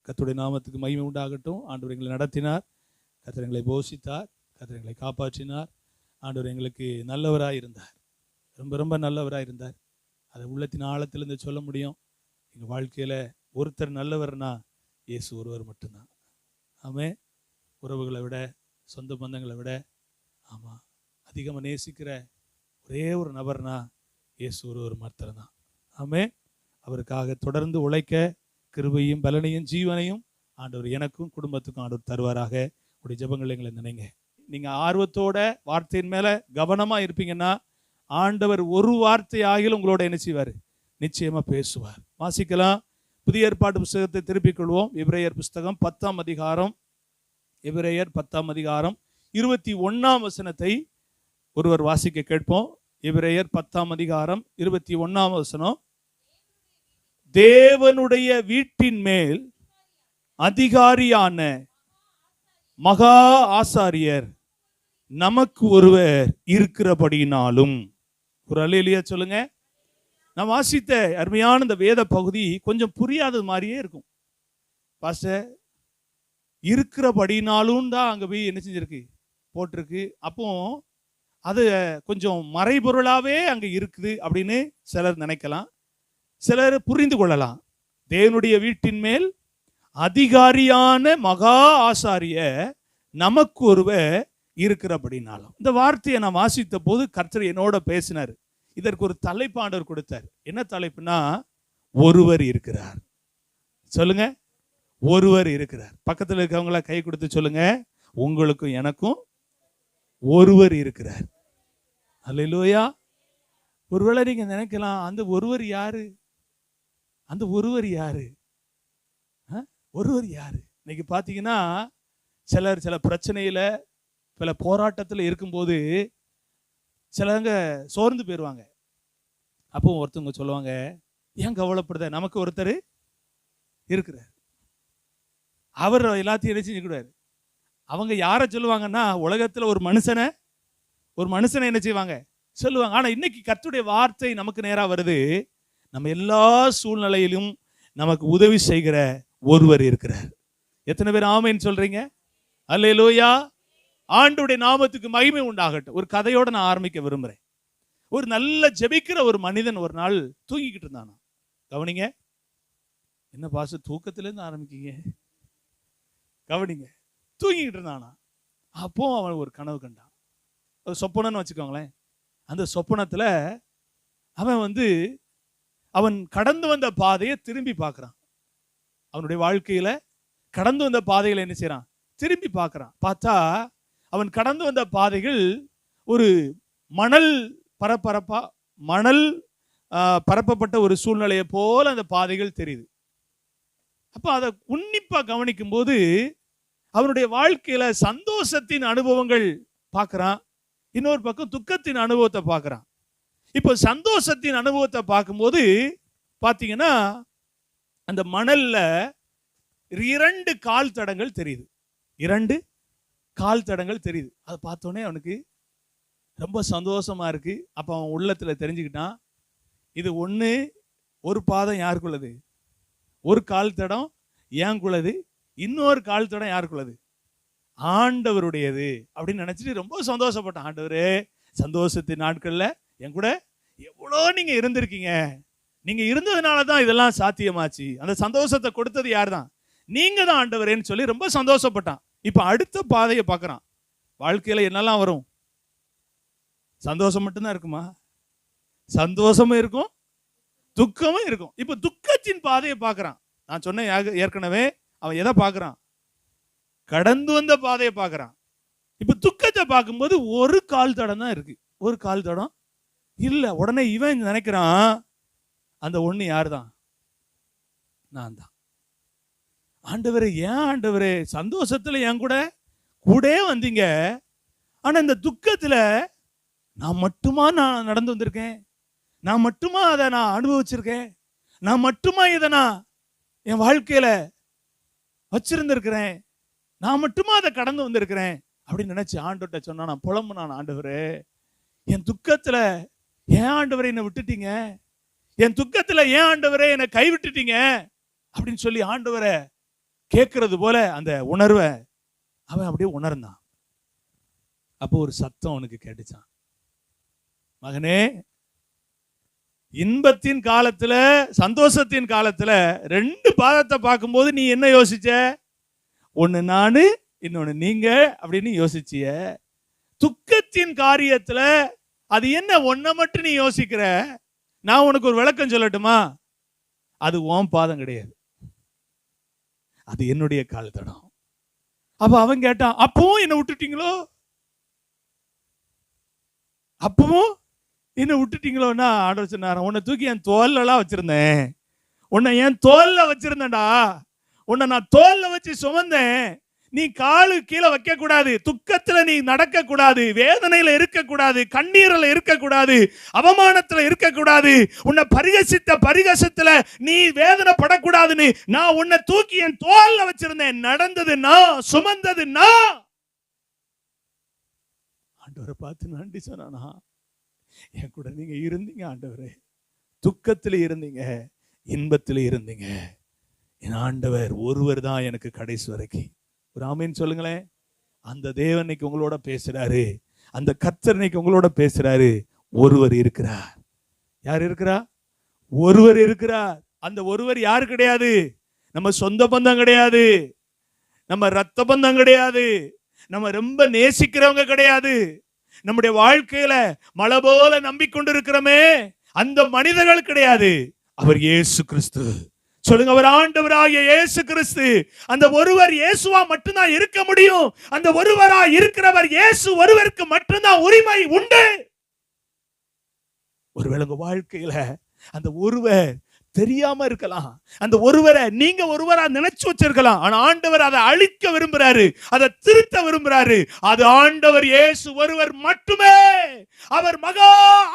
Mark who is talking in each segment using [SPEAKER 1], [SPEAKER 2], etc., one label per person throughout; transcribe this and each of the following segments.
[SPEAKER 1] கர்த்தருடைய நாமத்துக்கு மகிமை உண்டாகட்டும். ஆண்டவர் எங்களை நடத்தினார், கர்த்தர் எங்களை போஷித்தார், கர்த்தர் எங்களை காப்பாற்றினார். ஆண்டவர் எங்களுக்கு நல்லவராக இருந்தார், ரொம்ப ரொம்ப நல்லவராக இருந்தார். அதை உள்ளத்தின் ஆழத்திலிருந்து சொல்ல முடியும். எங்கள் வாழ்க்கையில் ஒருத்தர் நல்லவர்னா இயேசு ஒருவர் மட்டும்தான். ஆமே, உறவுகளை விட, சொந்த பந்தங்களை விட, ஆமாம், அதிகமாக நேசிக்கிற ஒரே ஒரு நபர்னா இயேசு ஒருவர் மாத்திரம் தான். ஆமே, அவருக்காக தொடர்ந்து உழைக்க கிருபையும் பலனையும் ஜீவனையும் ஆண்டவர் எனக்கும் குடும்பத்துக்கும் ஆண்டவர் தருவாராக. உடைய ஜெபங்கள் எங்களை நினைங்க. நீங்கள் ஆர்வத்தோட வார்த்தையின் மேலே கவனமாக இருப்பீங்கன்னா ஆண்டவர் ஒரு வார்த்தை ஆகிலும் உங்களோட என்ன செய்வார்? நிச்சயமாக பேசுவார். வாசிக்கலாம். புதிய ஏற்பாட்டு புஸ்தகத்தை திருப்பிக் கொள்வோம். எபிரேயர் புஸ்தகம் 10ஆம் அதிகாரம், எபிரேயர் 10ஆம் அதிகாரம் 21ஆம் வசனத்தை ஒருவர் வாசிக்க கேட்போம். எபிரேயர் 10ஆம் அதிகாரம் 21ஆம் வசனம். தேவனுடைய வீட்டின் மேல் அதிகாரியான மகா ஆசாரியர் நமக்கு ஒருவர் இருக்கிறபடினாலும். ஒரு அல்லேலூயா சொல்லுங்க. நான் வாசித்த அருமையான இந்த வேத பகுதி கொஞ்சம் புரியாதது மாதிரியே இருக்கும். பாஸ்டர், இருக்கிறபடினாலும் தான் அங்கே போய் என்ன செஞ்சிருக்கு, போட்டிருக்கு. அப்போ அது கொஞ்சம் மறைபொருளாகவே அங்கே இருக்குது அப்படின்னு சிலர் நினைக்கலாம், சிலர் புரிந்து கொள்ளலாம். தேவனுடைய வீட்டின் மேல் அதிகாரியான மகா ஆசாரிய நமக்கு ஒருவர் இருக்கிறபடினாலும். இந்த வார்த்தையை நான் வாசித்த போது கர்த்தர் என்னோட பேசினார். இதற்கு ஒரு தலைப்பாண்டவர் கொடுத்தார். என்ன தலைப்புனா, ஒருவர் இருக்கிறார். சொல்லுங்க, ஒருவர் இருக்கிறார். பக்கத்தில் இருக்கவங்கள கை கொடுத்து சொல்லுங்க, உங்களுக்கும் எனக்கும் ஒருவர் இருக்கிறார். அல்லேலூயா. ஒருவேளை நீங்க நினைக்கலாம், அந்த ஒருவர் யாரு? அந்த ஒருவர் யாரு? ஒருவர் யாரு? இன்னைக்கு பார்த்தீங்கன்னா சிலர் சில பிரச்சனையில, பல போராட்டத்தில் இருக்கும்போது சிலவங்க சோர்ந்து போயிடுவாங்க. அப்போ ஒருத்தவங்க சொல்லுவாங்க, ஏன் கவலைப்படுத, நமக்கு ஒருத்தர் இருக்கிறார், அவர் எல்லாத்தையும் என்ன செஞ்சுக்கிடுவார். அவங்க யாரை சொல்லுவாங்கன்னா, உலகத்தில் ஒரு மனுஷனை என்ன செய்வாங்க, சொல்லுவாங்க. ஆனால் இன்னைக்கு கர்த்தருடைய வார்த்தை நமக்கு நேராக வருது. நம்ம எல்லா சூழ்நிலையிலும் நமக்கு உதவி செய்கிற ஒருவர் இருக்கிறார். எத்தனை பேர் ஆமேன்னு சொல்றீங்க? அல்லேலூயா. ஆண்டவருடைய நாமத்துக்கு மகிமை உண்டாகட்டும். ஒரு கதையோட நான் ஆரம்பிக்க விரும்புகிறேன். ஒரு நல்ல ஜெபிக்கிற ஒரு மனிதன் ஒரு நாள் தூங்கிக்கிட்டு இருந்தானா. கவனிங்க. என்ன பாச தூக்கத்திலேருந்து ஆரம்பிக்கீங்க? கவனிங்க. தூங்கிக்கிட்டு இருந்தானா. அப்போ அவன் ஒரு கனவு கண்டான். ஒரு சொப்பனன்னு வச்சுக்கோங்களேன். அந்த சொப்பனத்தில் அவன் கடந்து வந்த பாதையை திரும்பி பார்க்குறான். அவனுடைய வாழ்க்கையில் கடந்து வந்த பாதைகளை என்ன செய்யறான்? திரும்பி பார்க்குறான். பார்த்தா அவன் கடந்து வந்த பாதைகள் ஒரு மணல் பரப்பப்பட்ட ஒரு சூழ்நிலையை போல அந்த பாதைகள் தெரியுது. அப்போ அதை உன்னிப்பா கவனிக்கும் போது அவனுடைய வாழ்க்கையில சந்தோஷத்தின் அனுபவங்கள் பார்க்குறான், இன்னொரு பக்கம் துக்கத்தின் அனுபவத்தை பார்க்குறான். இப்போ சந்தோஷத்தின் அனுபவத்தை பார்க்கும்போது பார்த்தீங்கன்னா அந்த மணல்ல 2 கால் தடங்கள் தெரியுது. 2 கால் தடங்கள் தெரியுது. அதை பார்த்தோன்னே அவனுக்கு ரொம்ப சந்தோஷமா இருக்கு. அப்போ அவன் உள்ளத்துல தெரிஞ்சுக்கிட்டான், இது ஒரு பாதம் யாருக்குள்ளது, ஒரு கால் தடம் ஏங்குள்ளது, இன்னொரு கால் தடம் யாருக்குள்ளது, ஆண்டவருடையது அப்படின்னு நினைச்சிட்டு ரொம்ப சந்தோஷப்பட்டான். ஆண்டவரே, சந்தோஷத்தின் நாட்கள்ல என் கூட எவ்வளோ நீங்க இருந்திருக்கீங்க, நீங்க இருந்ததுனால தான் இதெல்லாம் சாத்தியமாச்சு, அந்த சந்தோஷத்தை கொடுத்தது யார் தான், நீங்க தான் ஆண்டவரேன்னு சொல்லி ரொம்ப சந்தோஷப்பட்டான். இப்ப அடுத்த பாதையை பார்க்கறான். வாழ்க்கையில என்னெல்லாம் வரும்? சந்தோஷம் மட்டும்தான் இருக்குமா? சந்தோஷமும் இருக்கும், துக்கமும் இருக்கும். இப்ப துக்கத்தின் பாதையை பார்க்கறான். நான் சொன்னேன் ஏற்கனவே, அவன் எதை பார்க்கறான்? கடந்து வந்த பாதையை பார்க்கறான். இப்ப துக்கத்தை பார்க்கும்போது ஒரு கால் தடம் தான் இருக்கு, ஒரு கால் தடம் இல்ல. உடனே இவன் நினைக்கிறான், அந்த ஒண்ணு யார் தான்? நான் தான். ஆண்டவரே, ஏன் ஆண்டவரே, சந்தோஷத்துல என் கூட வந்தீங்க, ஆனா இந்த துக்கத்துல நான் மட்டுமா நடந்து வந்திருக்கேன், நான் மட்டுமா அதை நான் அனுபவிச்சிருக்கேன், நான் மட்டுமா இதை நான் என் வாழ்க்கையில வச்சிருந்திருக்கிறேன், நான் மட்டுமா அதை கடந்து வந்திருக்கிறேன் அப்படின்னு நினைச்சு ஆண்டவர்கிட்ட சொன்னா, நான் புலம்புனான், ஆண்டவரே என் துக்கத்துல ஏன் ஆண்டவரே என்னை விட்டுட்டீங்க, என் துக்கத்துல ஏன் ஆண்டவரே என்னை கைவிட்டுட்டீங்க அப்படின்னு சொல்லி ஆண்டவரை கேட்கறது போல அந்த உணர்வை அவன் அப்படியே உணர்ந்தான். அப்போ ஒரு சத்தம் அவனுக்கு கேட்டுச்சான், மகனே, இன்பத்தின் காலத்துல, சந்தோஷத்தின் காலத்துல 2 பாதத்தை பார்க்கும்போது நீ என்ன யோசிச்ச? ஒன்னு நானு, இன்னொன்னு நீங்க அப்படின்னு யோசிச்சிய. துக்கத்தின் காரியத்துல அது என்ன ஒன்ன மட்டும் நீ யோசிக்கிற? நான் உனக்கு ஒரு விளக்கம் சொல்லட்டுமா? அது உன் பாதம் கிடையாது, அது என்னுடைய கால் தடம். அப்ப அவன் கேட்டான், அப்பவும் என்ன விட்டுட்டீங்களோ? அப்பவும் என்ன விட்டுட்டீங்களோன்னா ஆண்டவர் சொன்னார், உன்னை தூக்கி என் தோல்லாம் வச்சிருந்தேன், உன்னை என் தோல்ல வச்சிருந்தேன்டா, உன்னை நான் தோல்ல வச்சு சுமந்தேன். நீ காலு கீழே வைக்க கூடாது, துக்கத்துல நீ நடக்க கூடாது, வேதனையில இருக்க கூடாது, கண்ணீரில் இருக்க கூடாது, அவமானத்துல இருக்க கூடாது, உன்னை பரிகசித்த பரிகசத்துல நீ வேதனை படக்கூடாதுன்னு நான் உன்னை தூக்கி என் தோல்ல வச்சிருந்தேன். நடந்தது நான், சுமந்தது நான். ஆண்டவரை பார்த்து நன்றி சொன்னானா, என் கூட நீங்க இருந்தீங்க ஆண்டவரே, துக்கத்துல இருந்தீங்க, இன்பத்துல இருந்தீங்க. என் ஆண்டவர் ஒருவர் தான் எனக்கு கடைசி வரைக்கும். ஒரு ஆமீன் சொல்லுங்களேன். அந்த தேவன் இன்னைக்கு உங்களோட பேசுறாரு, அந்த கர்த்தர் இன்னைக்கு உங்களோட பேசுறாரு. ஒருவர் இருக்கிறார். யார் இருக்கிறா? ஒருவர் இருக்கிறார். அந்த ஒருவர் யாரு கிடையாது? நம்ம சொந்த பந்தம் கிடையாது, நம்ம ரத்த பந்தம் கிடையாது, நம்ம ரொம்ப நேசிக்கிறவங்க கிடையாது. நம்முடைய வாழ்க்கையில மலை போல நம்பிக்கொண்டிருக்கிறோமே அந்த மனிதர்கள் கிடையாது. அவர் இயேசு கிறிஸ்து. சொல்லுங்க, அவர் ஆண்டவராகிய இயேசு கிறிஸ்து. அந்த ஒருவர் இயேசுவா மட்டும்தான் இருக்க முடியும். அந்த ஒருவரா இருக்கிறவர் இயேசு ஒருவருக்கு மட்டும்தான் உரிமை உண்டு. ஒருவேளை உங்க வாழ்க்கையில அந்த ஒருவர் தெரியாம இருக்கலாம், அந்த ஒருவரை நீங்க ஒருவரா நினைச்சு வச்சிருக்கலாம். ஆனா ஆண்டவர் அதை அழிக்க விரும்புறாரு, அதை திருத்த விரும்புறாரு. அது ஆண்டவர் இயேசு ஒருவர் மட்டுமே. அவர் மகா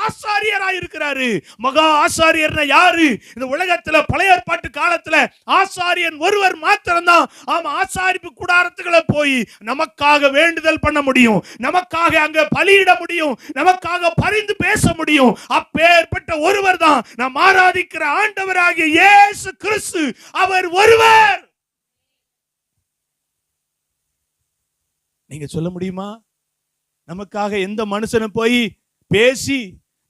[SPEAKER 1] ஆசாரியராய் இருக்கிறாரு. மகா ஆசாரியர்னா யாரு? இந்த உலகத்துல பழைய ஏற்பாட்டு காலத்துல ஆசாரியன் ஒருவர் மாத்திரம்தான். ஆமா, ஆசாரிப்பு கூடாரத்துக்குள்ள போய் நமக்காக வேண்டுதல் பண்ண முடியும், நமக்காக அங்க பலியிட முடியும், நமக்காக பரிந்து பேச முடியும். அப்பேற்பட்ட ஒருவர் தான் நாம் ஆராதிக்கிற ஆண்டவர் இயேசு கிறிஸ்து. அவர் ஒருவர். நீங்க சொல்ல முடியுமா? நமக்காக எந்த மனுஷனும் போய் பேசி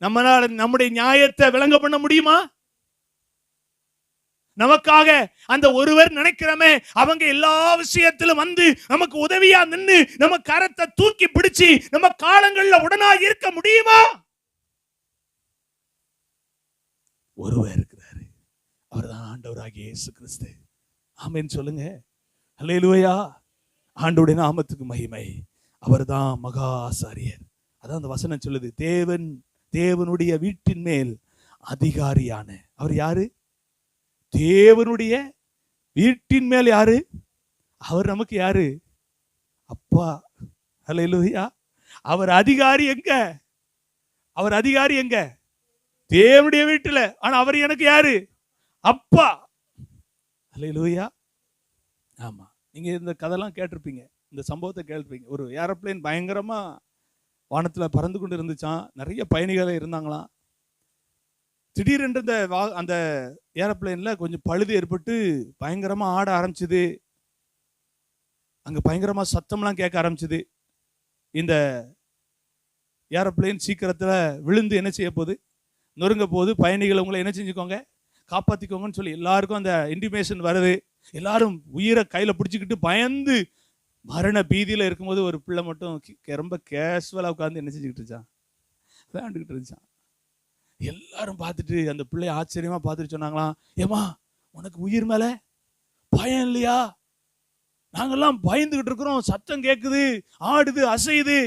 [SPEAKER 1] நம்முடைய நியாயத்தை விளங்க பண்ண முடியுமா? நமக்காக அந்த ஒருவர் நினைக்கிறமே, அவங்க எல்லா விஷயத்திலும் வந்து நமக்கு உதவியா நின்று நம்ம கரத்தை தூக்கி பிடிச்சு நம்ம காலங்கள்ல உடனா இருக்க முடியுமா? ஒருவர் இருக்கிறாரு, அவர்தான் ஆண்டவராகிய இயேசு கிறிஸ்து. ஆமென் சொல்லுங்க. அல்லேலூயா. ஆண்டவருடைய நாமத்துக்கு மகிமை. அவர்தான் மகா ஆசாரியர். அதான் அந்த வசனம் சொல்லுது, தேவனுடைய வீட்டின் மேல் அதிகாரியான அவர் யாரு? தேவனுடைய வீட்டின் மேல் யாரு? அவர் நமக்கு யாரு? அப்பா. அல்லேலூயா. அவர் அதிகாரி எங்க? அவர் அதிகாரி எங்க? தேவனுடைய வீட்டுல. ஆனா அவர் எனக்கு யாரு? அப்பா. அல்லேலூயா. ஆமா, நீங்க இந்த கதையெல்லாம் கேட்டிருப்பீங்க, இந்த சம்பவத்தை கேட்டிருப்பீங்க. ஒரு ஏரோப்ளேன் பயங்கரமா வானத்துல பறந்து கொண்டு இருந்துச்சான், நிறைய பயணிகள் இருந்தாங்களாம். திடீரென்று அந்த ஏரோப்ளேன்ல கொஞ்சம் பழுது ஏற்பட்டு பயங்கரமா ஆட ஆரம்பிச்சுது. அங்க பயங்கரமா சத்தம்லாம் கேட்க ஆரம்பிச்சுது. இந்த ஏரோப்ளேன் சீக்கிரத்துல விழுந்து என்ன செய்ய போகுது? நொறுங்க போது. பயணிகள் உங்களை என்ன செஞ்சுக்கோங்க, காப்பாத்திக்கோங்கன்னு சொல்லி எல்லாருக்கும் அந்த இன்டிமேஷன் வருது. எல்லாரும் உயிரை கையில பிடிச்சிக்கிட்டு பயந்து மரண பீதியில இருக்கும்போது ஒரு பிள்ளை மட்டும் ரொம்ப கேஷுவலா உட்காந்து என்ன செஞ்சுக்கிட்டு இருந்துச்சான்? விளையாண்டுக்கிட்டு இருந்துச்சான். எல்லாரும் பார்த்துட்டு அந்த பிள்ளைய ஆச்சரியமா பார்த்துட்டு சொன்னாங்களாம், ஏமா உனக்கு உயிர் மேல பயம் இல்லையா? நாங்கெல்லாம் பயந்துகிட்டு இருக்கிறோம், சத்தம் கேட்குது, ஆடுது, அசையுது,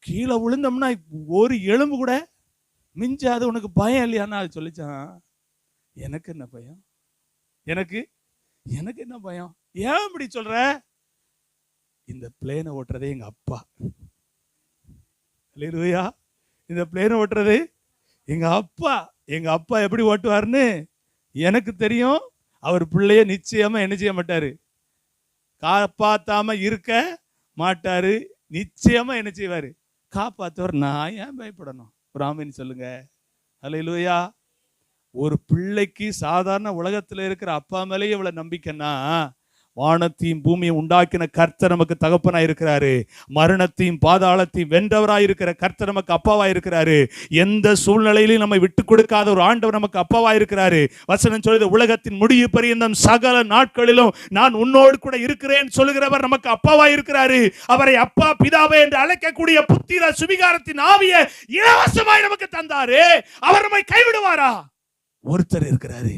[SPEAKER 1] கீழே விழுந்தோம்னா ஒரு எலும்பு கூட மிஞ்சாது, உனக்கு பயம் இல்லையான்னு அது சொல்லிச்சான். எனக்கு என்ன பயம்? எனக்கு என்ன பயம்? ஏன் இப்படி சொல்ற? இந்த பிளேனை ஓட்டுறதே எங்க அப்பா. அல்லேலூயா. இந்த பிளேனை ஓட்டுறது எங்க அப்பா. எங்க அப்பா எப்படி ஓட்டுவார்னு எனக்கு தெரியும். அவர் பிள்ளைய நிச்சயமா என்ன செய்ய மாட்டாரு, காப்பாத்தாம இருக்க மாட்டாரு. நிச்சயமா என்ன செய்வாரு, காப்பாத்துவார். நான் ஏன் பயப்படணும்? ஒரு ஆமீன் சொல்லுங்க. அல்லேலூயா. ஒரு பிள்ளைக்கு சாதாரண உலகத்துல இருக்கிற அப்பா மேலேயே இவ்வளவு நம்பிக்கைன்னா வானத்தையும் பூமியை உண்டாக்கின கர்த்தர் நமக்கு தகப்பனாய் இருக்கிறாரு. மரணத்தையும் பாதாளத்தையும் வென்றவராய் இருக்கிற கர்த்தர் நமக்கு அப்பாவாய் இருக்கிறாரு. எந்த சூழ்நிலையிலும் நம்மை விட்டு கொடுக்காத ஒரு ஆண்டவர் நமக்கு அப்பாவாய் இருக்கிறாரு. வசனம் சொல்லுது, உலகத்தின் முடிவு பரியந்தம் சகல நாட்களிலும் நான் உன்னோடு கூட இருக்கிறேன் சொல்லுகிறவர் நமக்கு அப்பாவாய் இருக்கிறாரு. அவரை அப்பா பிதாவே என்று அழைக்கக்கூடிய புத்திர சுவிகாரத்தின் ஆவியை இலவசமாய் நமக்கு தந்தாரு. அவர் நம்மை கைவிடுவாரா? ஒருத்தர் இருக்கிறாரு,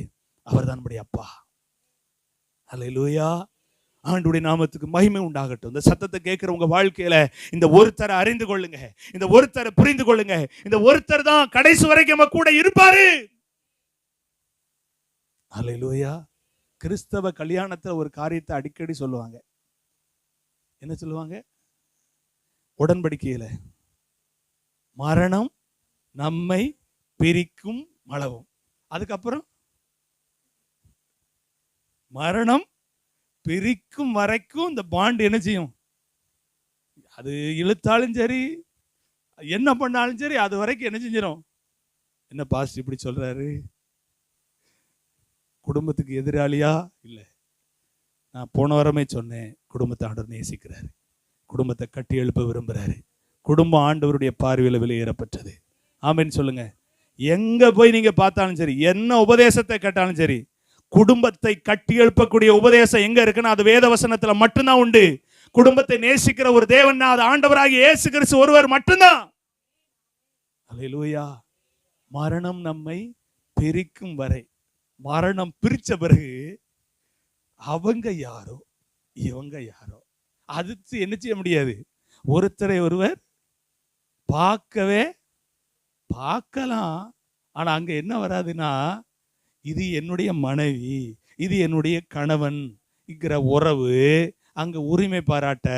[SPEAKER 1] அவர் தான் நம்முடைய அப்பா. அல்லேலூயா. ஆண்டவருடைய நாமத்துக்கு மகிமை உண்டாகட்டும். இந்த சத்தத்தை கேட்கிற உங்க வாழ்க்கையில இந்த ஒருத்தரை அறிந்து கொள்ளுங்க, இந்த ஒருத்தரை புரிந்து கொள்ளுங்க. இந்த ஒருத்தர் தான் கடைசி வரைக்கும் நம்ம கூட இருப்பாரு. அல்லேலூயா. கிறிஸ்தவ கல்யாணத்துல ஒரு காரியத்தை அடிக்கடி சொல்லுவாங்க. என்ன சொல்லுவாங்க? உடன்படிக்கையில மரணம் நம்மை பிரிக்கும் அளவும், அதுக்கப்புறம் மரணம் பிரிக்கும் வரைக்கும் இந்த பாண்ட் என்ன செய்யும்? அது இழுத்தாலும் சரி, என்ன பண்ணாலும் சரி, அது வரைக்கும் என்ன செஞ்சிடும்? என்ன பாஸ்டர் இப்படி சொல்றாரு? குடும்பத்துக்கு எதிராளியா? இல்லை, நான் போன வாரமே சொன்னேன், குடும்பத்தை ஆண்டவர் நேசிக்கிறாரு, குடும்பத்தை கட்டி எழுப்ப விரும்புறாரு. குடும்பம் ஆண்டவருடைய பார்வையில் வெளியேறப்பட்டது. ஆமென் சொல்லுங்க. எங்க போய் நீங்க பார்த்தாலும் சரி, என்ன உபதேசத்தை கேட்டாலும் சரி, குடும்பத்தை கட்டி எழுப்பக்கூடிய உபதேசம் எங்க இருக்குன்னா அது வேத வசனத்துல மட்டும்தான் உண்டு. குடும்பத்தை நேசிக்கிற ஒரு தேவன், அது ஆண்டவராகிய இயேசு கிறிஸ்து ஒருவர் மட்டும்தான். அல்லேலூயா. மரணம் நம்மை பிரிக்கும் வரை, மரணம் பிரிச்ச பிறகு அவங்க யாரோ இவங்க யாரோ, அது என்ன செய்ய முடியாது. ஒருத்தரை ஒருவர் பார்க்கலாம், ஆனா அங்க என்ன வராதுன்னா, இது என்னுடைய மனைவி, இது என்னுடைய கணவன் இருக்கிற உறவு அங்க உரிமை பாராட்ட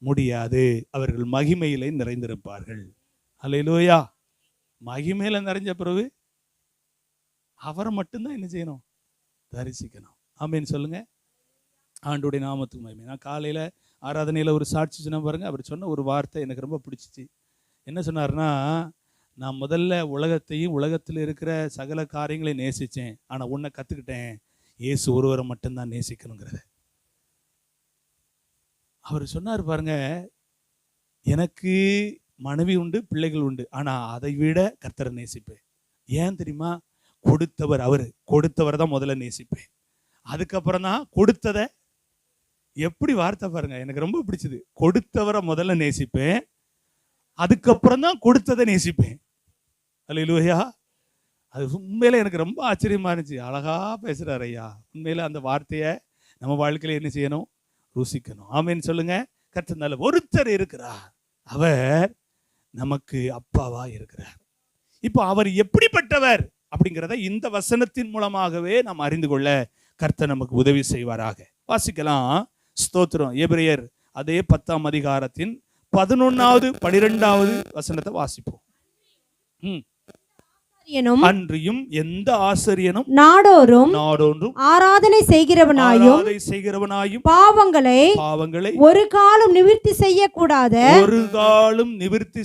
[SPEAKER 1] முடியாது. அவர்கள் மகிமையிலே நிறைந்திருப்பார்கள். அல்லேலூயா. மகிமையில நிறைஞ்ச பிறகு அவரை மட்டும்தான் என்ன செய்யணும்? தரிசிக்கணும். ஆமென் சொல்லுங்க. ஆண்டவருடைய நாமத்துக்கு மகிமை. நான் காலையில ஆராதனையில ஒரு சாட்சி சொன்ன பாருங்க, அவர் சொன்ன ஒரு வார்த்தை எனக்கு ரொம்ப பிடிச்சிச்சு. என்ன சொன்னார்னா, நான் முதல்ல உலகத்தையும் உலகத்தில் இருக்கிற சகல காரியங்களையும் நேசித்தேன், ஆனால் உன்னை கற்றுக்கிட்டேன், இயேசு ஒருவரை மட்டும்தான் நேசிக்கணுங்கிறத. அவர் சொன்னார் பாருங்க, எனக்கு மனைவி உண்டு, பிள்ளைகள் உண்டு, ஆனால் அதை விட கர்த்தரை நேசிப்பேன். ஏன் தெரியுமா? கொடுத்தவர் அவர், கொடுத்தவர் தான் முதல்ல நேசிப்பேன், அதுக்கப்புறம் தான் கொடுத்ததை. எப்படி வார்த்தை பாருங்க, எனக்கு ரொம்ப பிடிச்சது. கொடுத்தவரை முதல்ல நேசிப்பேன், அதுக்கப்புறம் தான் கொடுத்ததை நேசிப்பேன். அல்லேலூயா. அது உண்மையில எனக்கு ரொம்ப ஆச்சரியமா இருந்துச்சு. அழகா பேசுறாரு ஐயா. உண்மையில அந்த வார்த்தையை நம்ம வாழ்க்கையில என்ன செய்யணும்? ருசிக்கணும். ஆமென் சொல்லுங்க. கர்த்தர் ஒருத்தர் இருக்கிறார், அவர் நமக்கு அப்பாவா இருக்கிறார். இப்போ அவர் எப்படிப்பட்டவர் அப்படிங்கிறத இந்த வசனத்தின் மூலமாகவே நாம் அறிந்து கொள்ள கர்த்தர் நமக்கு உதவி செய்வாராக. வாசிக்கலாம். ஸ்தோத்திரம். எபிரேயர் அதே 10ஆம் அதிகாரத்தின் 11வது 12வது வசனத்தை வாசிப்போம். அன்றியும் எந்த ஆசாரியனும் நாடோறும் ஆராதனை செய்கிறவனாயும் பாவங்களை ஒரு காலம் நிவிர்த்தி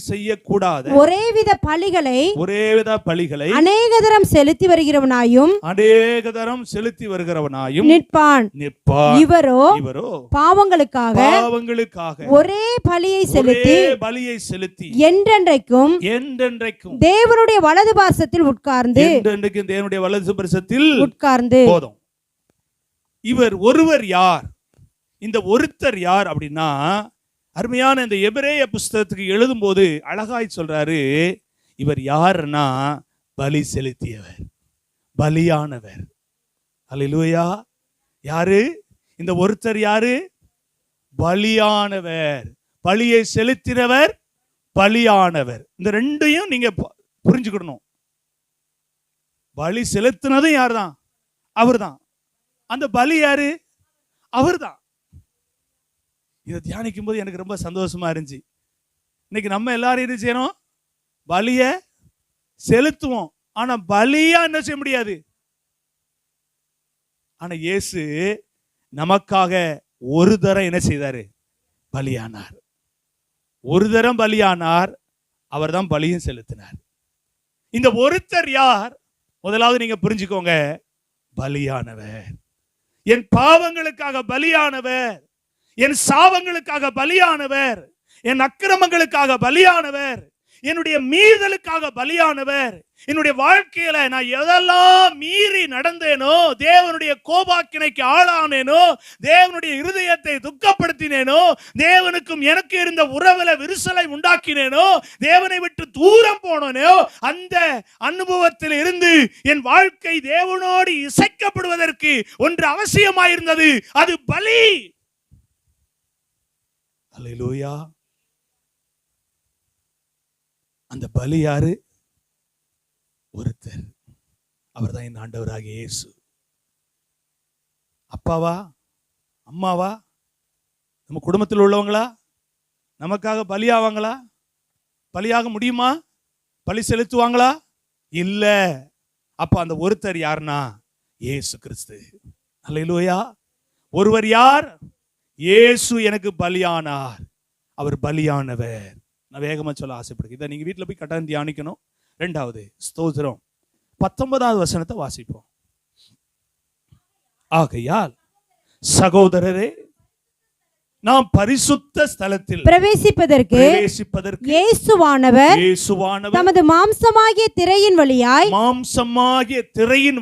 [SPEAKER 1] செய்யக்கூடாத ஒரேவித பலிகளை அநேகதரம் செலுத்தி வருகிறவனாயும் நிற்பான். இவரோ பாவங்களுக்காக ஒரே பலியை செலுத்தி என்றென்றைக்கும் தேவனுடைய வலது பாசத்தில் உட்கார்ந்து போதும். இவர் ஒருவர் யார்? இந்த ஒருத்தர் யார் அப்படின்னா, அருமையான இந்த எபிரேய புஸ்தகத்துக்கு எழுதும் போது அழகாய் சொல்றாரு, இவர் யாருன்னா பலி செலுத்தியவர், பலியானவர். அல்லேலூயா. யாரு இந்த ஒருத்தர்? யாரு? பலியானவர், பலியை செலுத்தினவர், பலியானவர். இந்த ரெண்டையும் நீங்க புரிஞ்சுக்கணும். பலி செலுத்தினதும் யார் தான்? அவர் தான். அந்த பலி யாரு? அவர் தான். இதை தியானிக்கும் போது எனக்கு ரொம்ப சந்தோஷமா இருந்துச்சு. இன்னைக்கு நம்ம எல்லாரும் என்ன செய்யணும்? பலிய செலுத்துவோம், ஆனா பலியா என்ன செய்ய முடியாது. ஆனா இயேசு நமக்காக ஒரு தரம் என்ன செய்தாரு? பலியானார். ஒரு தரம் பலியானார், அவர் தான் பலியும் செலுத்தினார். இந்த ஒருத்தர் யார்? முதலாவது நீங்க புரிஞ்சுக்கோங்க, பலியானவர். என் பாவங்களுக்காக பலியானவர், என் சாபங்களுக்காக பலியானவர், என் அக்கிரமங்களுக்காக பலியானவர், என்னுடைய மீறுதலுக்காக பலியானவர். என்னுடைய வாழ்க்கையில நான் எதெல்லாம் மீறி நடந்தேனோ, தேவனுடைய கோபாக்கினைக்கு ஆளானேனோ, தேவனுடைய இருதயத்தை துக்கப்படுத்தினேனோ, தேவனுக்கும் எனக்கு இருந்த உறவுல விரிசலை உண்டாக்கினேனோ, தேவனை விட்டு தூரம் போனேனோ, அந்த அனுபவத்தில் இருந்து என் வாழ்க்கை தேவனோடு இசைக்கப்படுவதற்கு ஒன்று அவசியமாயிருந்தது. அது பலி. அல்லேலூயா. அந்த பலி யாரு? ஒருத்தர். அவர் தான் என் ஆண்டவராகிய இயேசு. அப்பாவா, அம்மாவா, நம்ம குடும்பத்தில் உள்ளவங்களா நமக்காக பலியாவாங்களா? பலியாக முடியுமா? பலி செலுத்துவாங்களா? இல்ல. அப்ப அந்த ஒருத்தர் யாருன்னா இயேசு கிறிஸ்து. அல்லேலூயா. ஒருவர் யார்? இயேசு எனக்கு பலியானார். அவர் பலியானவர். நான் வேகமா சொல்ல ஆசைப்படுகிறேன். இதை நீங்க வீட்டுல போய் கட்டாயம் தியானிக்கணும். 2வது ஸ்தோத்திரம் 19வது வசனத்தை வாசிப்போம். ஆகையால் சகோதரரே, நாம் பரிசுத்த ஸ்தலத்தில் பிரவேசிப்பதற்கு இயேசுவானவர் தமது மாம்சமாகிய திரையின்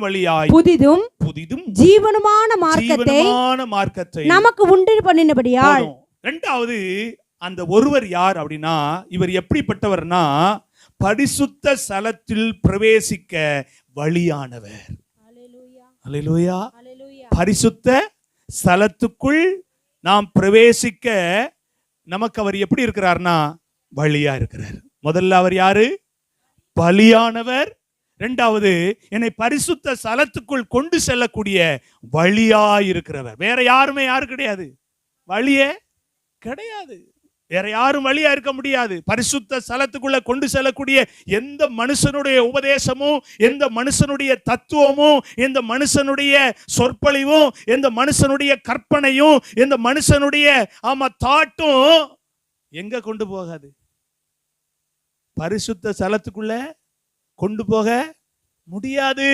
[SPEAKER 1] வழியாய் புதிதும் ஜீவனுமான மார்க்கத்தை நமக்கு உண்டு பண்ணினபடியால். 2வது அந்த ஒருவர் யார் அப்படின்னா, இவர் எப்படிப்பட்டவர்னா பரிசுத்த ஸ்தலத்தில் பிரவேசிக்க வழியானவர். அல்லேலூயா. பரிசுத்த ஸ்தலத்துக்குள் நாம் பிரவேசிக்க நமக்கு அவர் எப்படி இருக்கிறார்னா வழியா இருக்கிறார். முதல்ல அவர் யாரு? பலியானவர். 2வது என்னை பரிசுத்த ஸ்தலத்துக்குள் கொண்டு செல்லக்கூடிய வழியா இருக்கிறவர். வேற யாருமே யாரு கிடையாது, வழியே கிடையாது. வேற யாரும் வழியா இருக்க முடியாது. பரிசுத்த ஸ்தலத்துக்குள்ள கொண்டு செல்லக்கூடிய எந்த மனுஷனுடைய உபதேசமும், எந்த மனுஷனுடைய தத்துவமும், எந்த மனுஷனுடைய சொற்பொழிவும், எந்த மனுஷனுடைய கற்பனையும், எந்த மனுஷனுடைய தாட்டும் எங்க கொண்டு போகாது? பரிசுத்த ஸ்தலத்துக்குள்ள கொண்டு போக முடியாது.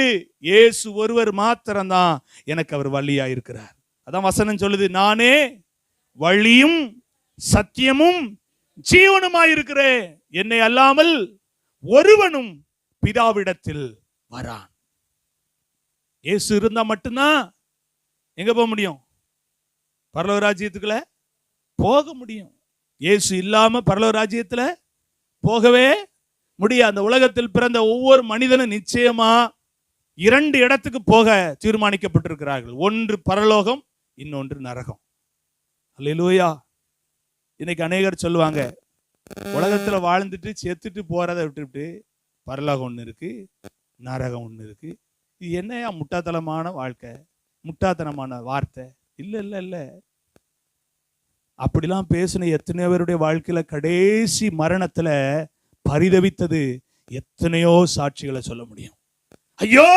[SPEAKER 1] இயேசு ஒருவர் மாத்திரம்தான் எனக்கு அவர் வழியா இருக்கிறார். அதான் வசனம் சொல்லுது, நானே வழியும் சத்தியமும் ஜீவனுமாயிருக்கிறேன், என்னை அல்லாமல் ஒருவனும் பிதாவிடத்தில் வரான். இயேசு இருந்தா மட்டும்தான் எங்க போக முடியும்? பரலோக ராஜ்யத்துக்குள்ள போக முடியும். இயேசு இல்லாம பரலோக ராஜ்யத்துல போகவே முடியாது. அந்த உலகத்தில் பிறந்த ஒவ்வொரு மனிதனும் நிச்சயமா 2 இடத்துக்கு போக தீர்மானிக்கப்பட்டிருக்கிறார்கள். ஒன்று பரலோகம், இன்னொன்று நரகம். அல்லேலூயா. இன்னைக்கு அநேகர் சொல்லுவாங்க, உலகத்துல வாழ்ந்துட்டு செத்துட்டு போறதை விட்டுவிட்டு பரலோகம் ஒண்ணு இருக்கு, நரகம் ஒண்ணு இருக்கு. இது என்னையா முட்டாத்தனமான வாழ்க்கை, முட்டாத்தனமான வார்த்தை. இல்ல இல்ல இல்ல, அப்படிலாம் பேசின எத்தனையோ பேருடைய வாழ்க்கையில கடைசி மரணத்துல பரிதவித்தது எத்தனையோ சாட்சிகளை சொல்ல முடியும். ஐயோ,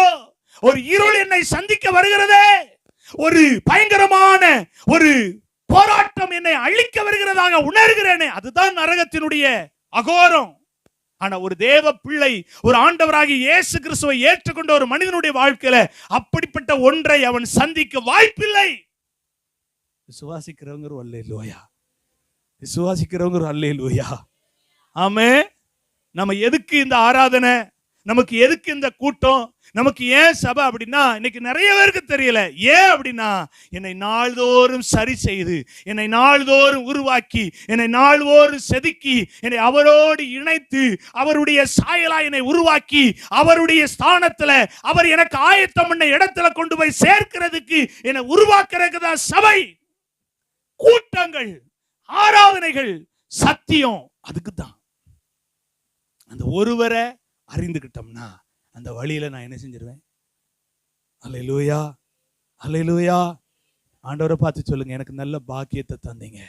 [SPEAKER 1] ஒரு இருள் என்னை சந்திக்க வருகிறதே, ஒரு பயங்கரமான ஒரு போராட்டம் என்னை அழிக்க வருகிறதாக உணர்கிறேனே, அதுதான் நரகத்தினுடைய அகோரம். ஆனா ஒரு தேவ பிள்ளை, ஒரு ஆண்டவராகிய இயேசு கிறிஸ்துவை ஏற்றுக்கொண்ட ஒரு மனிதனுடைய வாழ்க்கையில அப்படிப்பட்ட ஒன்றை அவன் சந்திக்க வாய்ப்பில்லை. விசுவாசிக்கிறவங்க அல்லேலூயா, விசுவாசிக்கிறவங்க அல்லேலூயா. ஆமே. நம்ம எதுக்கு இந்த ஆராதனை, நமக்கு எதுக்கு இந்த கூட்டம், நமக்கு ஏன் சபை அப்படின்னா இன்னைக்கு நிறைய பேருக்கு தெரியல. ஏன் அப்படின்னா, என்னை நாள்தோறும் சரி செய்து, என்னை நாள்தோறும் உருவாக்கி, என்னை நாள்தோறும் செதுக்கி, என்னை அவரோடு இணைத்து, அவருடைய சாயலா என்னை உருவாக்கி, அவருடைய ஸ்தானத்துல அவர் எனக்கு ஆயத்தம் பண்ண இடத்துல கொண்டு போய் சேர்க்கிறதுக்கு என்னை உருவாக்குறதுக்கு தான் சபை. கூட்டங்கள், ஆராதனைகள், சத்தியம், அதுக்கு தான். அந்த ஒருவரை அறிந்துகிட்டோம்னா அந்த வழியில நான் என்ன செஞ்சிருவேன்? அல்லேலூயா, அல்லேலூயா. ஆண்டவரை பார்த்து சொல்லுங்க, எனக்கு நல்ல பாக்கியத்தை தந்தீங்க,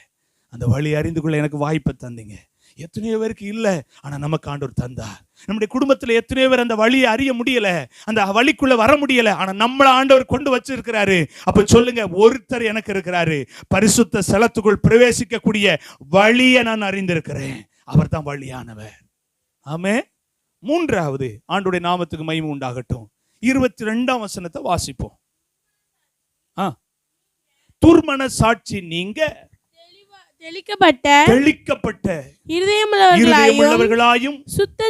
[SPEAKER 1] அந்த வழி அறிந்து கொள்ள எனக்கு வாய்ப்பை தந்தீங்க. எத்தனையோ பேருக்கு இல்ல, ஆனா நமக்கு ஆண்டவர் தந்தார். நம்முடைய குடும்பத்துல எத்தனையோ பேர் அந்த வழியை அறிய முடியல, அந்த வழிக்குள்ள வர முடியல, ஆனா நம்மள ஆண்டவர் கொண்டு வச்சிருக்கிறாரு. அப்ப சொல்லுங்க, ஒருத்தர் எனக்கு இருக்கிறாரு, பரிசுத்த ஸ்தலத்துக்குள் பிரவேசிக்கக்கூடிய வழியை நான் அறிந்திருக்கிறேன். அவர் தான் வழியானவர். ஆமே. 3வது, ஆண்டுடைய நாமத்துக்கு மகிமை உண்டாகட்டும், 22ஆம் வசனத்தை வாசிப்போம். துர்மனசாட்சி நீங்க தெளிக்கப்பட்ட இருதயமுள்ளவர்களாயும் சுத்த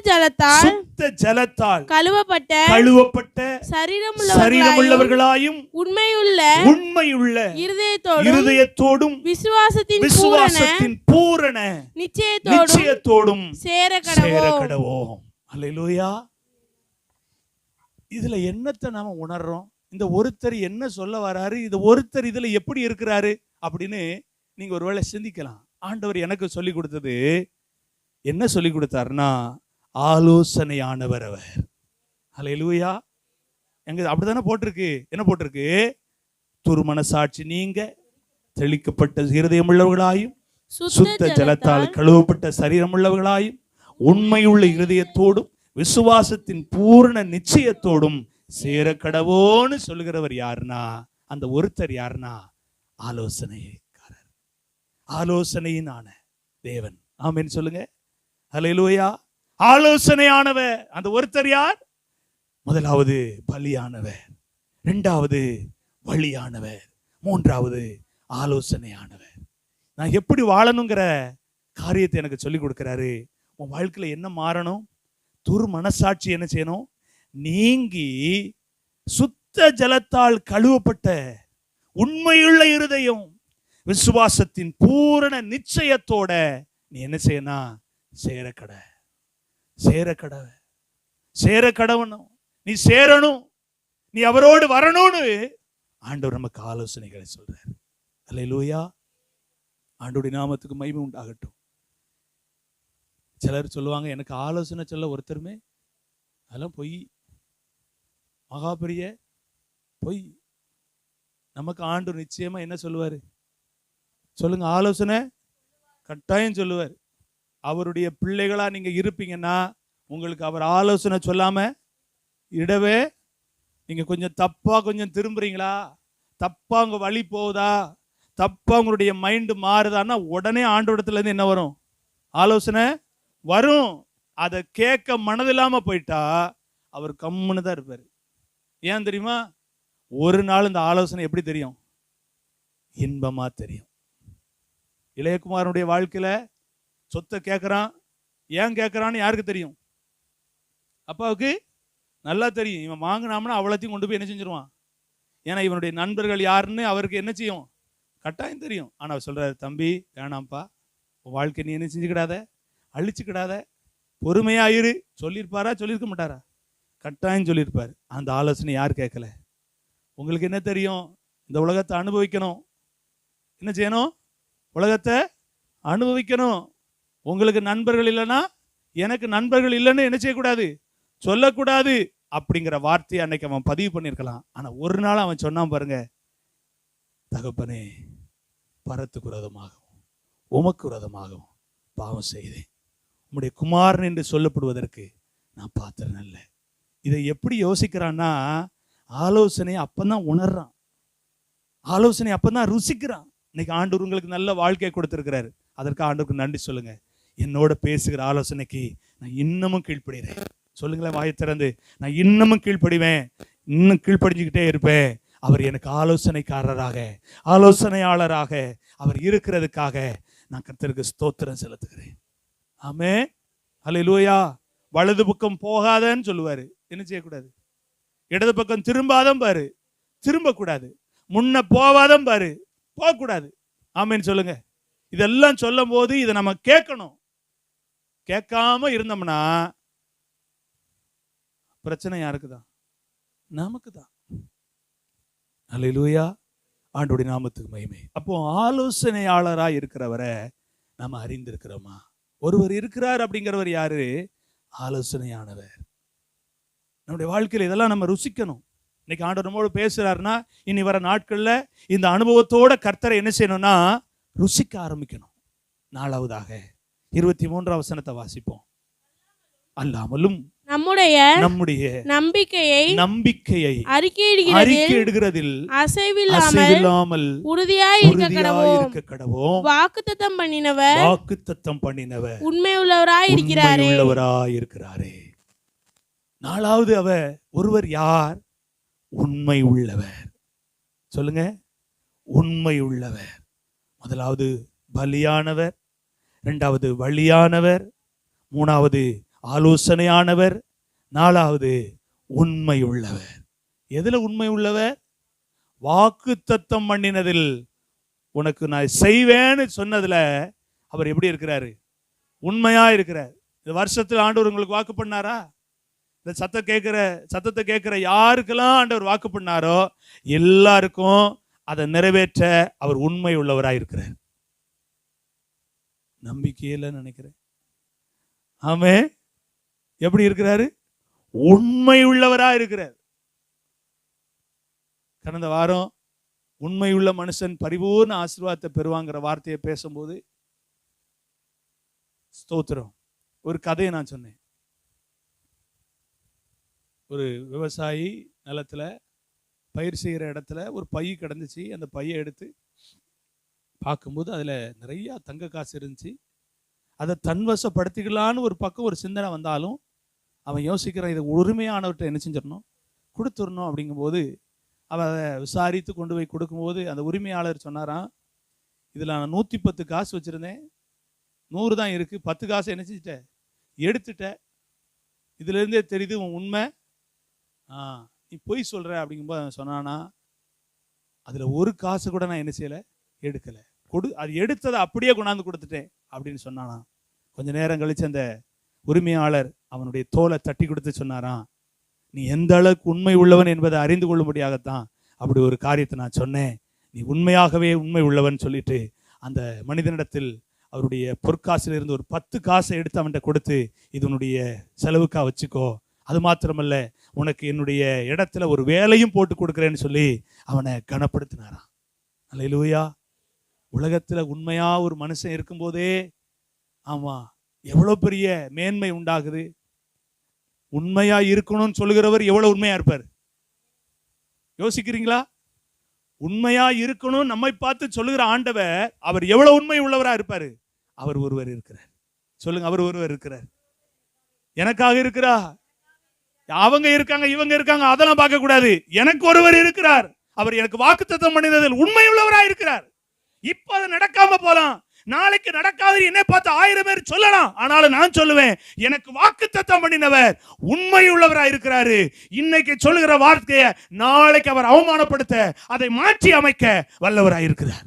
[SPEAKER 1] ஜலத்தால் கழுவப்பட்ட சரீரமுள்ளவர்களாயும் உண்மையுள்ள இருதயத்தோடும் விசுவாசத்தின் பூரண நிச்சயத்தோடும் சேரக்கடவோம். அல்லேலூயா. இதுல என்னத்தை நாம உணர்றோம்? இந்த ஒருத்தர் என்ன சொல்ல வராரு, இந்த ஒருத்தர் இதுல எப்படி இருக்கிறாரு அப்படின்னு நீங்க ஒருவேளை சிந்திக்கலாம். ஆண்டவர் எனக்கு சொல்லி கொடுத்தது என்ன சொல்லி கொடுத்தாருன்னா, ஆலோசனையானவர் அவர். அல்லேலூயா. எங்க அப்படித்தானே போட்டிருக்கு. என்ன போட்டிருக்கு? துர்மனசாட்சி நீங்க தெளிக்கப்பட்ட இருதயம் உள்ளவர்களாயும் சுத்த ஜலத்தால் கழுவப்பட்ட சரீரம் உள்ளவர்களாயும் உண்மையுள்ள இருதயத்தோடும் விசுவாசத்தின் பூரண நிச்சயத்தோடும் சேரக்கடவோன்னு சொல்லுகிறவர் யாருன்னா, அந்த ஒருத்தர் யாருன்னா ஆலோசனைக்காரர், ஆலோசனையினான தேவன். ஆமென் சொல்லுங்க. அல்லேலூயா. ஆலோசனையானவர் அந்த ஒருத்தர் யார்? முதலாவது பலியானவர், இரண்டாவது வழியானவர், மூன்றாவது ஆலோசனையானவர். நான் எப்படி வாழணுங்கிற காரியத்தை எனக்கு சொல்லி கொடுக்கிறாரு. உன் வாழ்க்கையில என்ன மாறணும்? துர்மனசாட்சி என்ன செய்யணும்? நீங்கி சுத்த ஜலத்தால் கழுவப்பட்ட உண்மையுள்ள இருதயம் விசுவாசத்தின் பூரண நிச்சயத்தோட நீ என்ன செய்யணும்? சேரக்கடவனும். நீ சேரணும், நீ அவரோடு வரணும்னு ஆண்டவர் நமக்கு ஆலோசனைகளை சொல்றார். அல்லேலூயா. ஆண்டவருடைய நாமத்துக்கு மகிமை உண்டாகட்டும். சிலர் சொல்லுவாங்க, எனக்கு ஆலோசனை சொல்ல ஒருத்தருமே, அதெல்லாம் பொய், மகாபெரிய பொய். நமக்கு ஆண்டவர் நிச்சயமா என்ன சொல்லுவாரு சொல்லுங்க? ஆலோசனை கட்டாயம் சொல்லுவார். அவருடைய பிள்ளைகளா நீங்க இருப்பீங்கன்னா உங்களுக்கு அவர் ஆலோசனை சொல்லாம இடவே. நீங்க கொஞ்சம் தப்பா கொஞ்சம் திரும்புறீங்களா, தப்பா உங்க வழி போகுதா, தப்பா உங்களுடைய மைண்ட் மாறுதான்னா உடனே ஆண்டவரிடத்துல இருந்து என்ன வரும்? ஆலோசனை வரும். அதை கேட்க மனதில்லாம போயிட்டா அவர் கம்முன்னு தான் இருப்பாரு. ஏன் தெரியுமா? ஒரு நாள் இந்த ஆலோசனை எப்படி தெரியும்? இன்பமா தெரியும். இளையகுமாரனுடைய வாழ்க்கையில சொத்தை கேட்கறான். ஏன் கேட்கறான்னு யாருக்கு தெரியும்? அப்பாவுக்கு நல்லா தெரியும். இவன் வாங்கினாம்னா அவ்வளோத்தையும் கொண்டு போய் என்ன செஞ்சிருவான்? ஏன்னா இவனுடைய நண்பர்கள் யாருன்னு அவருக்கு என்ன செய்யும்? கட்டாயம் தெரியும். ஆனால் அவர் சொல்றாரு, தம்பி வேணாம்ப்பா, உன் வாழ்க்கை நீ என்ன செஞ்சுக்கிடாத, அழிச்சுக்கிடாத, பொறுமையாயிரு. சொல்லியிருப்பாரா? சொல்லியிருக்க மாட்டாரா? கட்டாயம் சொல்லியிருப்பார். அந்த ஆலோசனை யார் கேட்கல? உங்களுக்கு என்ன தெரியும்? இந்த உலகத்தை அனுபவிக்கணும். என்ன செய்யணும்? உலகத்தை அனுபவிக்கணும். உங்களுக்கு நண்பர்கள் இல்லைன்னா எனக்கு நண்பர்கள் இல்லைன்னு என்ன செய்யக்கூடாது? சொல்லக்கூடாது. அப்படிங்கிற வார்த்தையை அன்னைக்கு அவன் பதிவு பண்ணியிருக்கலாம். ஆனால் ஒரு நாள் அவன் சொன்னான் பாருங்க, தகப்பனே, பரத்துக்கு விரோதமாகவும் உமக்கு விரோதமாகவும் பாவம் செய்தேன், உம்முடைய குமாரன் என்று சொல்லப்படுவதற்கு நான் பாத்திரம் அல்ல. இதை எப்படி யோசிக்கிறான்னா, ஆலோசனை அப்பதான் உணர்றான், ஆலோசனை அப்பதான் ருசிக்கிறான். இன்னைக்கு ஆண்டவர் உங்களுக்கு நல்ல வாழ்க்கையை கொடுத்திருக்கிறாரு. அதற்கு ஆண்டவருக்கு நன்றி சொல்லுங்க. என்னோட பேசுகிற ஆலோசனைக்கு நான் இன்னமும் கீழ்ப்படுகிறேன். சொல்லுங்களேன் வாயை திறந்து. நான் இன்னமும் கீழ்ப்படிவேன், இன்னும் கீழ்ப்படிஞ்சுக்கிட்டே இருப்பேன். அவர் எனக்கு ஆலோசனைக்காரராக, ஆலோசனையாளராக அவர் இருக்கிறதுக்காக நான் கர்த்தருக்கு ஸ்தோத்திரம் செலுத்துகிறேன். ஆமென். அல்லேலூயா. வலது பக்கம் போகாதன்னு சொல்லுவாரு. என்ன செய்யக்கூடாது? இடது பக்கம் திரும்பாதம் பாரு, திரும்பக்கூடாது. முன்ன போவாதம் பாரு, போகக்கூடாது. ஆமென் சொல்லுங்க. இதெல்லாம் சொல்லும் போது இதை நம்ம கேட்கணும். கேட்காம இருந்தோம்னா பிரச்சனை யாருக்கு தான்? நமக்கு தான். அல்லேலூயா. ஆண்டவருடைய நாமத்துக்கு மகிமை. அப்போ ஆலோசனையாளரா இருக்கிறவரை நாம அறிந்திருக்கிறோமா? ஒருவர் இருக்கிறார். அப்படிங்கிறவர் யாரு? ஆலோசனையானவர். நம்முடைய வாழ்க்கையில் இதெல்லாம் நம்ம ருசிக்கணும். இன்னைக்கு ஆண்டவர் நம்மோடு பேசுறாருன்னா இனி வர நாட்கள்ல இந்த அனுபவத்தோட கர்த்தரை என்ன செய்யணும்னா ருசிக்க ஆரம்பிக்கணும். நாலாவதாக 23ஆம் வசனத்தை வாசிப்போம். அல்லாமலும் நம்முடைய நம்பிக்கையை அறிக்கையிடுகிறதில் அசைவில்லாமல் உறுதியாய் இருக்க கடவோம். வாக்குத்தத்தம் பண்ணினவர் உண்மையுள்ளவராய் இருக்கிறாரே. நாலாவது ஒருவர் யார்? உண்மை உள்ளவர். சொல்லுங்க, உண்மை உள்ளவர். முதலாவது பலியானவர், இரண்டாவது வழியானவர், மூணாவது ஆலோசனையானவர், நாலாவது உண்மை உள்ளவர். எதுல உண்மை உள்ளவர்? வாக்குத்தத்தம் பண்ணினதில், உனக்கு நான் செய்வேன்னு சொன்னதுல அவர் எப்படி இருக்கிறாரு? உண்மையா இருக்கிறார். இந்த வருஷத்துல ஆண்டவர் உங்களுக்கு வாக்கு பண்ணாரா? இந்த சத்தத்தை கேட்கிற யாருக்கெல்லாம் ஆண்டவர் வாக்கு பண்ணாரோ எல்லாருக்கும் அதை நிறைவேற்ற அவர் உண்மை உள்ளவராய் இருக்கிறார். நம்பிக்கையில நினைக்கிறேன். ஆமே, எப்படி இருக்கிறாரு? உண்மை உள்ளவரா இருக்கிறார். கடந்த வாரம் உண்மையுள்ள மனுஷன் பரிபூர்ண ஆசீர்வாதத்தை பெறுவாங்கிற வார்த்தையை பேசும்போது ஸ்தோத்திரம், ஒரு கதையை நான் சொன்னேன். ஒரு விவசாயி நிலத்துல பயிர் செய்கிற இடத்துல ஒரு பை கிடந்துச்சு. அந்த பையை எடுத்து பார்க்கும்போது அதுல நிறைய தங்க காசு இருந்துச்சு. அதை தன்வசப்படுத்திக்கலான்னு ஒரு பக்கம் ஒரு சிந்தனை வந்தாலும் அவன் யோசிக்கிறான், இதை உரிமையானவர்கிட்ட என்ன செஞ்சிடணும், கொடுத்துடணும். அப்படிங்கும்போது அவன் அதை விசாரித்து கொண்டு போய் கொடுக்கும்போது அந்த உரிமையாளர் சொன்னாராம், இதில் நான் 110 காசு வச்சுருந்தேன், 100 தான் இருக்குது, 10 காசை என்ன செஞ்சிட்ட, எடுத்துட்ட. இதுலேருந்தே தெரியுது உன் உண்மை, நீ பொய் சொல்கிற. அப்படிங்கும்போது அவன் சொன்னானா, அதில் ஒரு காசு கூட நான் என்ன செய்யலை, எடுக்கலை, அது எடுத்ததை அப்படியே கொண்டாந்து கொடுத்துட்டேன் அப்படின்னு சொன்னானா. கொஞ்ச நேரம் கழிச்சு அந்த உரிமையாளர் அவனுடைய தோலை தட்டி கொடுத்து சொன்னாராம், நீ எந்த அளவுக்கு உண்மை உள்ளவன் என்பதை அறிந்து கொள்ளும்படியாகத்தான் அப்படி ஒரு காரியத்தை நான் சொன்னேன். நீ உண்மையாகவே உண்மை உள்ளவன் சொல்லிட்டு அந்த மனிதனிடத்தில் அவருடைய பொற்காசில் இருந்து ஒரு 10 காசை எடுத்து அவன்கிட்ட கொடுத்து, இது உன்னுடைய செலவுக்கா வச்சுக்கோ, அது மாத்திரமல்ல உனக்கு என்னுடைய இடத்துல ஒரு வேலையும் போட்டு கொடுக்குறேன்னு சொல்லி அவனை கனப்படுத்தினாராம். அல்லேலூயா. உலகத்துல உண்மையா ஒரு மனுஷன் இருக்கும்போதே ஆமா எவ்வளவு பெரிய மேன்மை உண்டாகுது. உண்மையா இருக்கணும்னு சொல்லுகிறவர் எவ்வளவு உண்மையா இருப்பார் யோசிக்கிறீங்களா? உண்மையா இருக்கணும் நம்மை பார்த்து சொல்லுகிற ஆண்டவர் அவர் எவ்வளவு உண்மை உள்ளவரா இருப்பாரு. அவர் ஒருவர் இருக்கிறார். சொல்லுங்க, அவர் ஒருவர் இருக்கிறார். எனக்காக இருக்கிறா, அவங்க இருக்காங்க இவங்க இருக்காங்க அதெல்லாம் பார்க்க கூடாது. எனக்கு ஒருவர் இருக்கிறார், அவர் எனக்கு வாக்குத்தத்தம் பண்ணினதில் உண்மை உள்ளவரா இருக்கிறார். இப்ப அது நடக்காம போலாம், நாளைக்கு நடக்காது என்னை பார்த்து 1000 பேர் சொல்லலாம். ஆனாலும் நான் சொல்லுவேன், எனக்கு வாக்குத்தத்தம் பண்ணினவர் உண்மை உள்ளவரா இருக்கிறாரு. இன்னைக்கு சொல்லுகிற வார்த்தையை நாளைக்கு அவர் அவமானப்படுத்த, அதை மாற்றி அமைக்க வல்லவராய் இருக்கிறார்.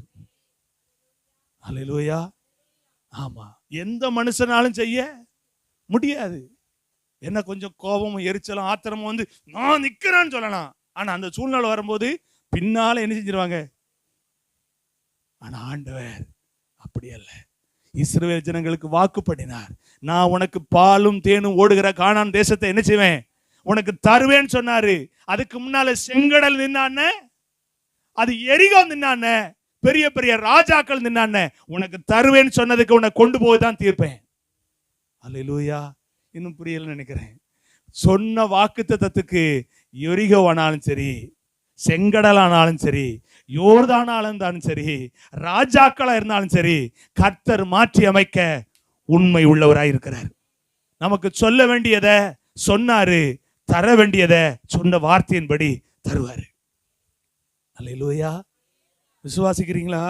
[SPEAKER 1] அல்லேலூயா. ஆமா, எந்த மனுஷனாலும் செய்ய முடியாது. என்ன கொஞ்சம் கோபமும் எரிச்சலும் ஆத்திரமும் வந்து நான் நிக்கிறேன்னு சொல்லலாம். ஆனா அந்த சூழ்நிலை வரும்போது பின்னால என்ன செஞ்சிருவாங்க. ஆனா ஆண்டவர் அப்படி அல்ல. இஸ்ரவேல் ஜனங்களுக்கு வாக்கு பண்ணினார், நான் உனக்கு பாலும் தேனும் ஓடுகிற கானான் தேசத்தை என்ன செய்வேன், உனக்கு தருவேன்னு சொன்னாரு. அதுக்கு முன்னால செங்கடல் நின்னான, அது எரிகோ நின்னான, பெரிய பெரிய ராஜாக்கள் நின்னான, உனக்கு தருவேன்னு சொன்னதுக்கு உன்னை கொண்டு போய் தான் தீர்ப்பேன். அல்லேலூயா. இன்னும் புரியல நினைக்கிறேன். சொன்ன வாக்குத்தத்தத்துக்கு எரிகோ ஆனாலும் சரி, செங்கடல் ஆனாலும் சரி, யோர்தானாலும் இருந்தாலும் சரி, ராஜாக்களா இருந்தாலும் சரி, கர்த்தர் மாற்றி அமைக்க உண்மை உள்ளவராய் இருக்கிறார். நமக்கு சொல்ல வேண்டியதை சொன்னாரு, தர வேண்டியதை சொன்ன வார்த்தையின்படி தருவாரு. அல்லேலூயா. விசுவாசிக்கிறீங்களா?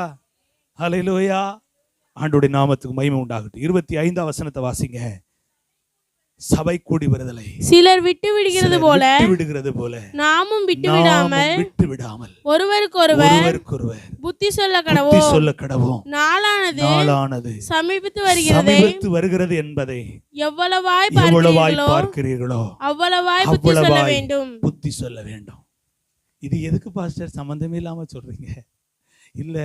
[SPEAKER 1] அல்லேலூயா. ஆண்டவருடைய நாமத்துக்கு மகிமை உண்டாகட்டும். 25ஆம் வசனத்தை வாசிங்க. சபை கூடி வருதலை
[SPEAKER 2] சிலர் விட்டு விடுகிறது
[SPEAKER 1] போல
[SPEAKER 2] நாமும் விட்டு விடாமல் ஒருவருக்கொருவர் புத்தி சொல்ல கடவோம். நாளானது சமீபித்து
[SPEAKER 1] வருகிறது என்பதை
[SPEAKER 2] எவ்வளவாய்
[SPEAKER 1] பார்க்கிறீர்களோ
[SPEAKER 2] அவ்வளவாய்
[SPEAKER 1] புத்தி சொல்ல வேண்டும். இது எதுக்கு பாஸ்டர் சம்பந்தமே இல்லாம சொல்றீங்க? இல்ல,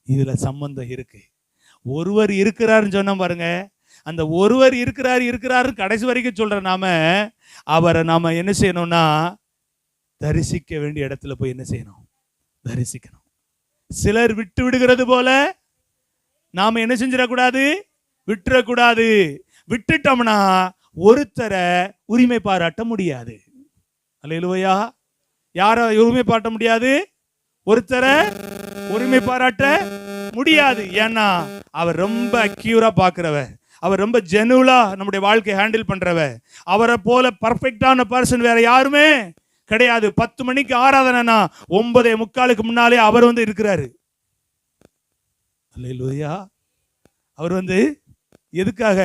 [SPEAKER 1] இதுல சம்பந்தம் இருக்கு. ஒருவர் இருக்கிறாருன்னு சொன்ன பாருங்க, அந்த ஒருவர் இருக்கிறாரு கடைசி வரைக்கும் சொல்ற நாம அவரை நாம என்ன செய்யணும்னா தரிசிக்க வேண்டிய இடத்துல போய் என்ன செய்யணும், தரிசிக்கணும். சிலர் விட்டு விடுகிறது போல நாம என்ன செஞ்சிடக்கூடாது, விட்டுறக்கூடாது. விட்டுட்டோம்னா ஒருத்தரை உரிமை பாராட்ட முடியாது. அல்லேலூயா. யாரை உரிமை பாராட்ட முடியாது? ஒருத்தரை உரிமை பாராட்ட முடியாது. ஏன்னா அவர் ரொம்ப அக்யூரா பாக்குறவர், அவர் ரொம்ப ஜெனுவலா நம்முடைய வாழ்க்கையை ஹேண்டில் பண்றவ. அவரை போல பர்ஃபெக்டான பர்சன் வேற யாருமே கிடையாது. 10 மணிக்கு ஆராதனைனா 9:45 முன்னாலே அவர் வந்து இருக்கிறாரு. அல்லேலூயா. அவர் எதுக்காக?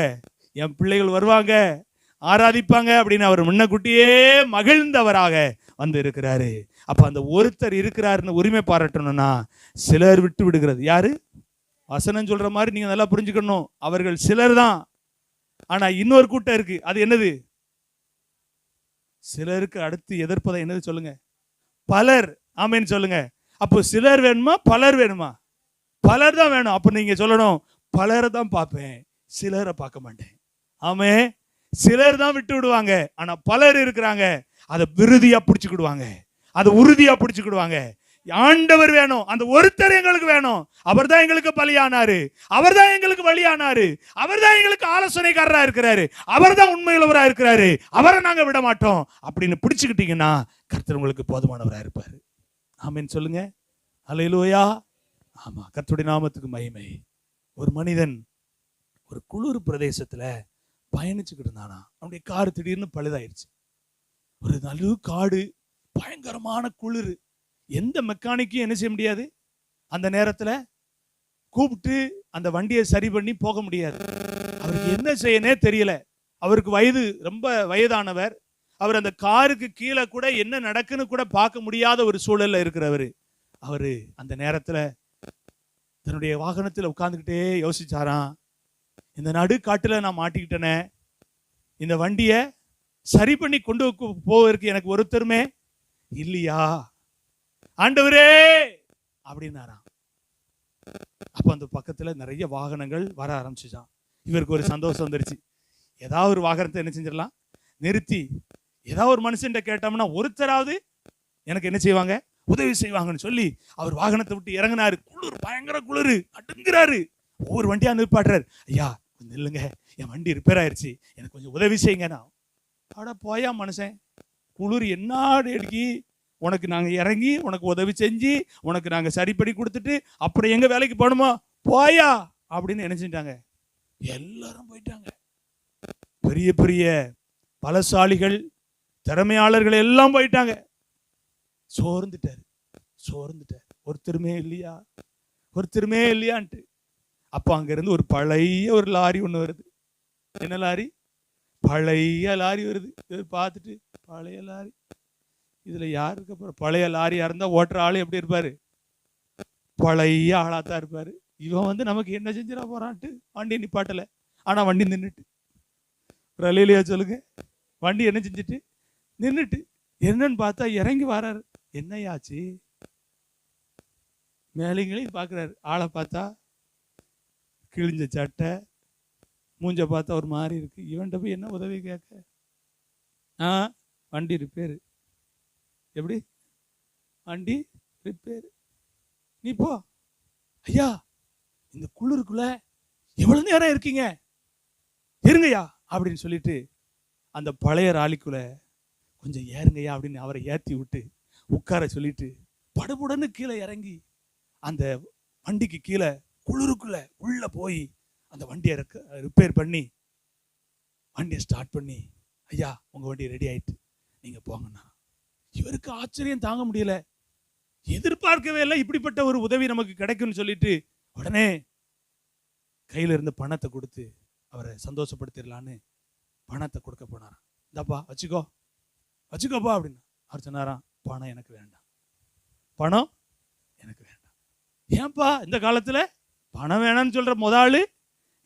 [SPEAKER 1] என் பிள்ளைகள் வருவாங்க, ஆராதிப்பாங்க அப்படின்னு அவர் முன்னக்கூட்டியே மகிழ்ந்தவராக இருக்கிறாரு. அப்ப அந்த ஒருத்தர் இருக்கிறாருன்னு உரிமை பாராட்டணும்னா சிலர் விட்டு விடுகிறது. யாரு? வசனம் சொல்ற மாதிரி நீங்க நல்லா புரிஞ்சுக்கணும். அவர்கள் சிலர் தான். ஆனா இன்னொரு கூட்டம் இருக்கு. அது என்னது? சிலருக்கு அடுத்து எதிர்ப்பதை என்னது சொல்லுங்க? பலர். ஆமேன்னு சொல்லுங்க. அப்போ சிலர் வேணுமா பலர் வேணுமா? பலர் தான் வேணும். அப்ப நீங்க சொல்லணும், பலரை தான் பார்ப்பேன், சிலரை பார்க்க மாட்டேன். ஆமே. சிலர் தான் விட்டு விடுவாங்க. ஆனா பலர் இருக்கிறாங்க, அதை விருதியா பிடிச்சுக்கிடுவாங்க, அதை உறுதியா பிடிச்சுக்கிடுவாங்க. ஆண்டவர் வேணும், அந்த ஒருத்தர் எங்களுக்கு வேணும். அவர் தான் எங்களுக்கு பலியானாரு, அவர் தான் எங்களுக்கு வழியானாரு, அவர் தான் எங்களுக்கு ஆலோசனைக்காரரா இருக்கிறாரு, அவர் தான் உண்மையுள்ளவரா இருக்கிறாரு, அவரை நாங்க விட மாட்டோம் அப்படின்னு பிடிச்சுக்கிட்டீங்கன்னா கர்த்தர் உங்களுக்கு போதுமானவரா இருப்பாரு. ஆமேன்னு சொல்லுங்க. அல்லேலூயா. ஆமா, கர்த்தருடைய நாமத்துக்கு மகிமை. ஒரு மனிதன் ஒரு குளிர் பிரதேசத்துல பயணிச்சுக்கிட்டு இருந்தானா. அவனுடைய கார் திடீர்னு பழுதாயிருச்சு. ஒரு நல்ல காடு, பயங்கரமான குளிர். எந்த மெக்கானிக்கும் என்ன செய்ய முடியாது, அந்த நேரத்துல கூப்பிட்டு அந்த வண்டியை சரி பண்ணி போக முடியாது. அவருக்கு என்ன செய்யனே தெரியல. அவருக்கு ரொம்ப வயதானவர். அவர் அந்த காருக்கு கீழே கூட என்ன நடக்குன்னு கூட பார்க்க முடியாத ஒரு சூழல்ல இருக்கிறவர். அவரு அந்த நேரத்துல தன்னுடைய வாகனத்துல உட்கார்ந்துக்கிட்டே யோசிச்சாராம், இந்த நடுக்காட்டுல நான் மாட்டிக்கிட்டேனே, இந்த வண்டியை சரி பண்ணி கொண்டு போவதற்கு எனக்கு ஒருத்தருமே இல்லையா ஆண்டவரே அப்படின்னாராம். அப்ப அந்த பக்கத்துல நிறைய வாகனங்கள் வர ஆரம்பிச்சுச்சான். இவருக்கு ஒரு சந்தோஷம் வந்துருச்சு. ஏதாவது ஒரு வாகனத்தை என்ன செஞ்சிடலாம், நிறுத்தி ஏதாவது ஒரு மனுஷன் கேட்டோம்னா ஒருத்தராவது எனக்கு என்ன செய்வாங்க, உதவி செய்வாங்கன்னு சொல்லி அவர் வாகனத்தை விட்டு இறங்கினாரு. குளிர், பயங்கர குளிர், அடுங்கிறாரு. ஒவ்வொரு வண்டியா நிற்பாடுறாரு. ஐயா கொஞ்சம் இல்லைங்க, என் வண்டி ரிப்பேர் ஆயிடுச்சு, எனக்கு கொஞ்சம் உதவி செய்யுங்கண்ணா. அட போயா மனுஷன், குளிர் என்ன அடிக்கி, உனக்கு நாங்க இறங்கி உனக்கு உதவி செஞ்சு உனக்கு நாங்க சரிப்படி கொடுத்துட்டு அப்புறம் எங்க வேலைக்கு போகணுமா, போயா அப்படின்னு என்ன செஞ்சாங்க, எல்லாரும் போயிட்டாங்க. பெரிய பெரிய பலசாலிகள், திறமையாளர்கள் எல்லாம் போயிட்டாங்க. சோர்ந்துட்டாரு. ஒருத்தருமே இல்லையான்ட்டு. அப்ப அங்க இருந்து ஒரு பழைய ஒரு லாரி ஒண்ணு வருது. என்ன லாரி? பழைய லாரி வருது. பார்த்துட்டு, பழைய லாரி, இதுல யாருக்கு அப்புறம் பழைய லாரியா இருந்தா ஓட்டுற ஆளு எப்படி இருப்பாரு, பழைய ஆளாத்தான் இருப்பாரு. இவன் நமக்கு என்ன செஞ்சிட போறான்ட்டு வண்டி நிப்பாட்டல. ஆனா வண்டி நின்றுட்டு, ரலையிலையா சொல்லுங்க, வண்டி என்ன செஞ்சுட்டு நின்றுட்டு. என்னன்னு பார்த்தா இறங்கி வராரு. என்னையாச்சு, மேலைங்களையும் பாக்குறாரு. ஆளை பார்த்தா கிழிஞ்ச சட்டை, மூஞ்ச பார்த்தா ஒரு மாதிரி இருக்கு. இவன்கிட்ட போய் என்ன உதவி கேட்க? வண்டி ரிப்பேரு. எப்படி வண்டி ரிப்பேரு? நீ போ. ஐயா இந்த குளிருக்குள்ள எவ்வளவு நேரம் இருக்கீங்க, இருங்கய்யா அப்படின்னு சொல்லிட்டு அந்த பழைய ராலிக்குள்ள கொஞ்சம் ஏறுங்கய்யா அப்படின்னு அவரை ஏற்றி விட்டு உட்கார சொல்லிட்டு படுபுடன்னு கீழே இறங்கி அந்த வண்டிக்கு கீழே குளிருக்குள்ள உள்ள போய் அந்த வண்டியை ரிப்பேர் பண்ணி வண்டியை ஸ்டார்ட் பண்ணி, ஐயா உங்க வண்டி ரெடி ஆயிட்டு நீங்க போங்கண்ணா. இவருக்கு ஆச்சரியம் தாங்க முடியல. எதிர்பார்க்கவே இல்லை இப்படிப்பட்ட ஒரு உதவி நமக்கு கிடைக்கும்னு சொல்லிட்டு உடனே கையில இருந்து பணத்தை கொடுத்து அவரை சந்தோஷப்படுத்திடலான்னு பணத்தை கொடுக்க போனாராம். இந்தாப்பா வச்சுக்கோப்பா அப்படின்னு. அவர் சொன்னாராம், பணம் எனக்கு வேண்டாம், பணம் எனக்கு வேண்டாம். ஏன்பா இந்த காலத்துல பணம் வேணாம்னு சொல்ற முதலாளு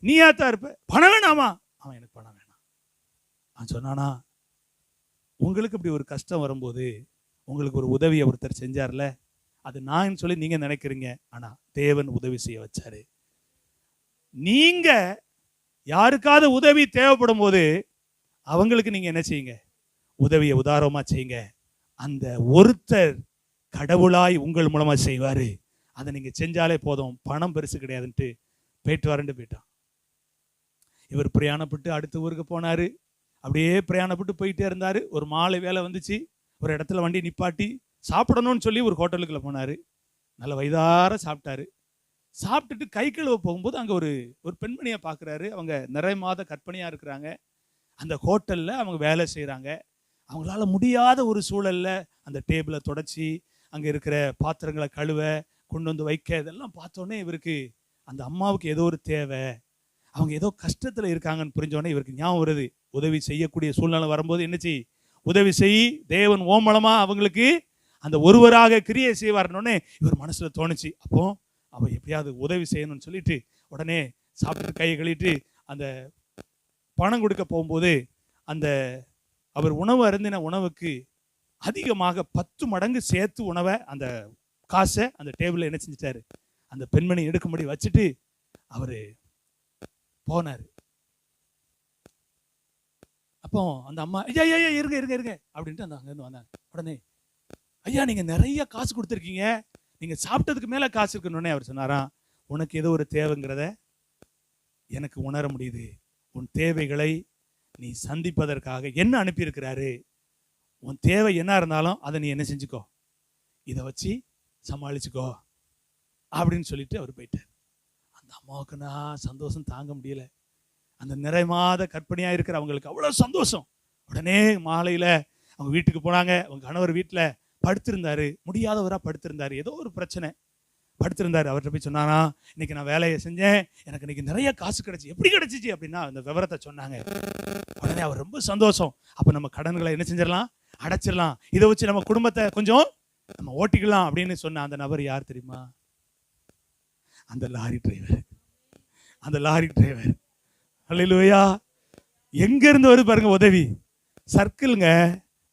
[SPEAKER 1] நீயாத்தான் இருப்ப, பணம் வேணாமா? அவன் எனக்கு பணம் வேணாம். அவன் சொன்னானா, உங்களுக்கு இப்படி ஒரு கஷ்டம் வரும்போது உங்களுக்கு ஒரு உதவியை ஒருத்தர் செஞ்சார்ல, அது நான் சொல்லி நீங்க நினைக்கிறீங்க. ஆனா தேவன் உதவி செய்ய வச்சாரு. நீங்க யாருக்காவது உதவி தேவைப்படும் போது அவங்களுக்கு நீங்க என்ன செய்யுங்க, உதவியை உதாரணமா செய்யுங்க. அந்த ஒருத்தர் கடவுளாய் உங்கள் மூலமா செய்வாரு. அதை நீங்க செஞ்சாலே போதும், பணம் பெருசு கிடையாதுன்ட்டு போயிட்டு வரேன்ட்டு போயிட்டான். இவர் பிரயாணப்பட்டு அடுத்த ஊருக்கு போனாரு. அப்படியே பிரயாணப்பட்டு போயிட்டே இருந்தாரு. ஒரு மாலை வேலை வந்துச்சு. ஒரு இடத்துல வண்டி நிப்பாட்டி சாப்பிடணும்னு சொல்லி ஒரு ஹோட்டலுக்குள்ள போனாரு. நல்ல வயதார சாப்பிட்டாரு. சாப்பிட்டுட்டு கை கழுவ போகும்போது அங்க ஒரு பெண்மணியை பார்க்குறாரு. அவங்க நிறை மாத கற்பனையா இருக்கிறாங்க. அந்த ஹோட்டல்ல அவங்க வேலை செய்யறாங்க. அவங்களால முடியாத ஒரு சூழல்ல அந்த டேபிளை தொடச்சி அங்க இருக்கிற பாத்திரங்களை கழுவ கொண்டு வந்து வைக்க, இதெல்லாம் பார்த்தோன்னே இவருக்கு அந்த அம்மாவுக்கு ஏதோ ஒரு தேவை, அவங்க ஏதோ கஷ்டத்துல இருக்காங்கன்னு புரிஞ்சோடனே இவருக்கு ஞாபகம் வருது, உதவி செய்யக்கூடிய சூழ்நிலை வரும்போது என்ன செய், உதவி செய், தேவன் ஓ மூலமா அவங்களுக்கு அந்த ஒருவராக கிரியை செய்வார்னோடனே இவர் மனசுல தோணுச்சு. அப்போ அவ எப்படியாவது உதவி செய்யணும்னு சொல்லிட்டு உடனே சாப்பிட்டு கையை கழிட்டு அந்த பணம் கொடுக்க போகும்போது அந்த அவர் உணவு அருந்தின உணவுக்கு அதிகமாக 10 மடங்கு சேர்த்து உணவை, அந்த காசை அந்த டேபிள்ல என்ன செஞ்சிட்டாரு, அந்த பெண்மணி எடுக்கும்படி வச்சுட்டு அவரு போனாரு. அப்போ அந்த அம்மா ஐயா ஐயா இருங்க இருங்க இருங்க அப்படின்ட்டு அந்த அங்கிருந்து வந்தாங்க. உடனே ஐயா நீங்க நிறைய காசு கொடுத்துருக்கீங்க, நீங்க சாப்பிட்டதுக்கு மேல காசு இருக்குன்னு அவர் சொன்னாராம், உனக்கு ஏதோ ஒரு தேவைங்கிறத எனக்கு உணர முடியுது, உன் தேவைகளை நீ சந்திப்பதற்காக என்ன அனுப்பியிருக்கிறாரு, உன் தேவை என்ன இருந்தாலும் அதை நீ என்ன செஞ்சுக்கோ, இதை வச்சு சமாளிச்சுக்கோ அப்படின்னு சொல்லிட்டு அவர் போயிட்டார். அந்த அம்மாவுக்குன்னா சந்தோஷம் தாங்க முடியல. அந்த நிறை மாத கற்பனையா இருக்கிற அவங்களுக்கு அவ்வளவு சந்தோஷம். உடனே மாலையில அவங்க வீட்டுக்கு போனாங்க. அவங்க கணவர் வீட்டுல படுத்திருந்தாரு, முடியாதவரா படுத்திருந்தாரு, ஏதோ ஒரு பிரச்சனை படுத்திருந்தாரு. அவர்கிட்ட போய் சொன்னானா, இன்னைக்கு நான் வேலையை செஞ்சேன், எனக்கு இன்னைக்கு நிறைய காசு கிடைச்சு. எப்படி கிடைச்சிச்சு அப்படின்னா அந்த விவரத்தை சொன்னாங்க. உடனே அவர் ரொம்ப சந்தோஷம். அப்ப நம்ம கடன்களை என்ன செஞ்சிடலாம், அடைச்சிடலாம், இதை வச்சு நம்ம குடும்பத்தை கொஞ்சம் நம்ம ஓட்டிக்கலாம் அப்படின்னு சொன்ன அந்த நபர் யார் தெரியுமா, அந்த லாரி டிரைவர். அந்த லாரி டிரைவர் அல்லேலூயா. எங்க இருந்து வருது பாருங்க உதவி, சர்க்கிள்ங்க,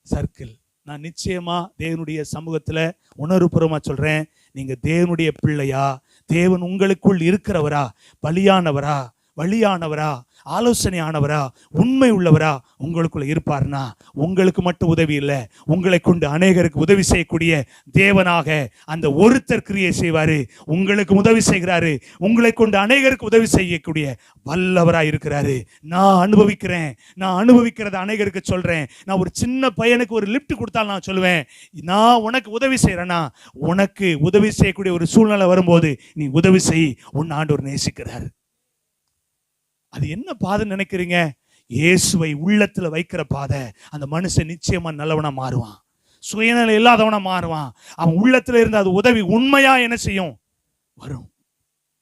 [SPEAKER 1] சர்க்கிள். நான் நிச்சயமா தேவனுடைய சமூகத்துல உணர்வுபூர்வமா சொல்றேன், நீங்க தேவனுடைய பிள்ளையா, தேவன் உங்களுக்குள் இருக்கிறவரா, பலியானவரா, வழியானவரா, ஆலோசனையானவரா, உண்மை உள்ளவரா உங்களுக்குள்ள இருப்பார்னா உங்களுக்கு மட்டும் உதவி இல்லை, உங்களை கொண்டு அநேகருக்கு உதவி செய்யக்கூடிய தேவனாக அந்த ஒருத்தர் கிரியை செய்வாரு. உங்களுக்கு உதவி செய்கிறாரு, உங்களை கொண்டு அநேகருக்கு உதவி செய்யக்கூடிய வல்லவரா இருக்கிறாரு. நான் அனுபவிக்கிறேன், நான் அனுபவிக்கிறத அநேகருக்கு சொல்றேன். நான் ஒரு சின்ன பையனுக்கு ஒரு லிப்ட் கொடுத்தாலும் நான் சொல்லுவேன், நான் உனக்கு உதவி செய்யறேன்னா, உனக்கு உதவி செய்யக்கூடிய ஒரு சூழ்நிலை வரும்போது நீ உதவி செய், உன் ஆண்டவர் நேசிக்கிறார். அது என்ன பாதை நினைக்கிறீங்க, இயேசுவை உள்ளத்துல வைக்கிற பாதை. அந்த மனுஷன் நிச்சயமா நல்லவனா மாறுவான், சுயநலம் இல்லாதவனா மாறுவான். அவன் உள்ளத்துல இருந்த அது உதவி உண்மையா என்ன செய்யும், வரும்.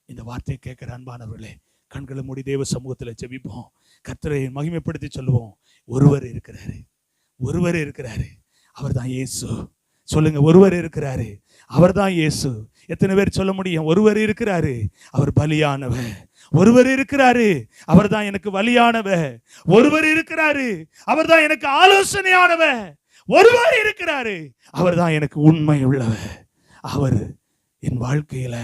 [SPEAKER 1] இந்த வார்த்தையை கேட்கிற அன்பானவர்களே, கண்களை மூடி தேவ சமூகத்துல ஜெபிப்போம், கர்த்தரை மகிமைப்படுத்தி சொல்லுவோம். ஒருவர் இருக்கிறாரு, ஒருவர் இருக்கிறாரு, அவர் தான் இயேசு. சொல்லுங்க, ஒருவர் இருக்கிறாரு, அவர் தான் இயேசு. எத்தனை பேர் சொல்ல முடியும், ஒருவர் இருக்கிறாரு, அவர் பலியானவர். ஒருவர் இருக்கிறாரு, அவர் தான் எனக்கு வலியானவர். ஒருவர் இருக்கிறாரு, அவர் தான் எனக்கு ஆலோசனையானவர். ஒருவர் இருக்கிறாரு, அவர் தான் எனக்கு உண்மை உள்ளவர். அவர் என் வாழ்க்கையில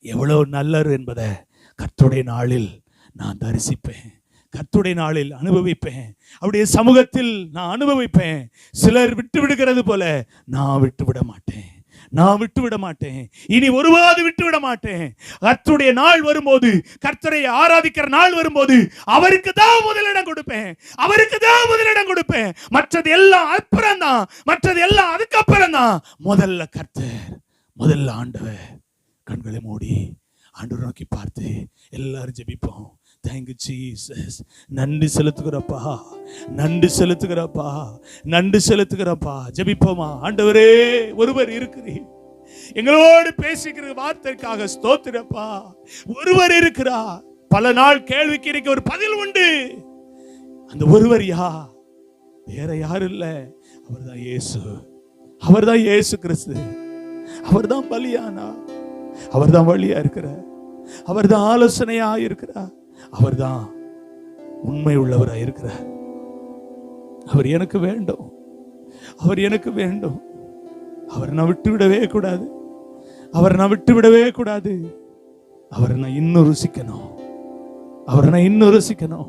[SPEAKER 1] எவ்வளவு நல்லவர் என்பதை கர்த்தருடைய நாளில் நான் தரிசிப்பேன், கர்த்தருடைய நாளில் அனுபவிப்பேன், அவருடைய சமூகத்தில் நான் அனுபவிப்பேன். சிலர் விட்டு விடுகிறது போல நான் விட்டு விட மாட்டேன், நான் விட்டு விட மாட்டேன், இனி ஒருவாது விட்டு விட மாட்டேன். கர்த்தருடைய நாள் வரும்போது, கர்த்தரை ஆராதிக்கிற நாள் வரும்போது அவருக்கு தான் முதலிடம் கொடுப்பேன், அவருக்கு தான் முதலிடம் கொடுப்பேன். மற்றது எல்லாம் அப்புறம் தான், மற்றது எல்லாம் அதுக்கப்புறம் தான். முதல்ல கர்த்தர், முதல்ல ஆண்டவர். கண்களை மூடி ஆண்டவர் நோக்கி பார்த்து எல்லாரும் ஜெபிப்போம். Thank you Jesus. நன்றி செலுத்துகிறப்பா, நன்றி செலுத்துகிறப்பா, நன்றி செலுத்துகிறப்பா. ஜெபிப்போமா. ஆண்டவரே, ஒருவர் இருக்கிறீர், எங்களோடு பேசுகிற வார்த்தைக்காக ஸ்தோத்திரப்பா. ஒருவர் இருக்கிறார். பல நாள் கேள்விக்கு இன்னைக்கு ஒரு பதில் உண்டு. அந்த ஒருவர் யார்? வேற யாரும் இல்ல, அவர்தான் இயேசு. அவர்தான் இயேசு கிறிஸ்து. அவர்தான் பலியானா, அவர்தான் வழியா இருக்கிறார், அவர்தான் ஆலோசனையா இருக்கிறார், அவர்தான் உண்மை உள்ளவரா இருக்கிறார். அவர் எனக்கு வேண்டும், அவர் எனக்கு வேண்டும். அவர் நான் விட்டு விடவே கூடாது, அவர் நான் விட்டு விடவே கூடாது. அவரை நான் இன்னும் ருசிக்கணும், அவரை நான் இன்னும் ருசிக்கணும்.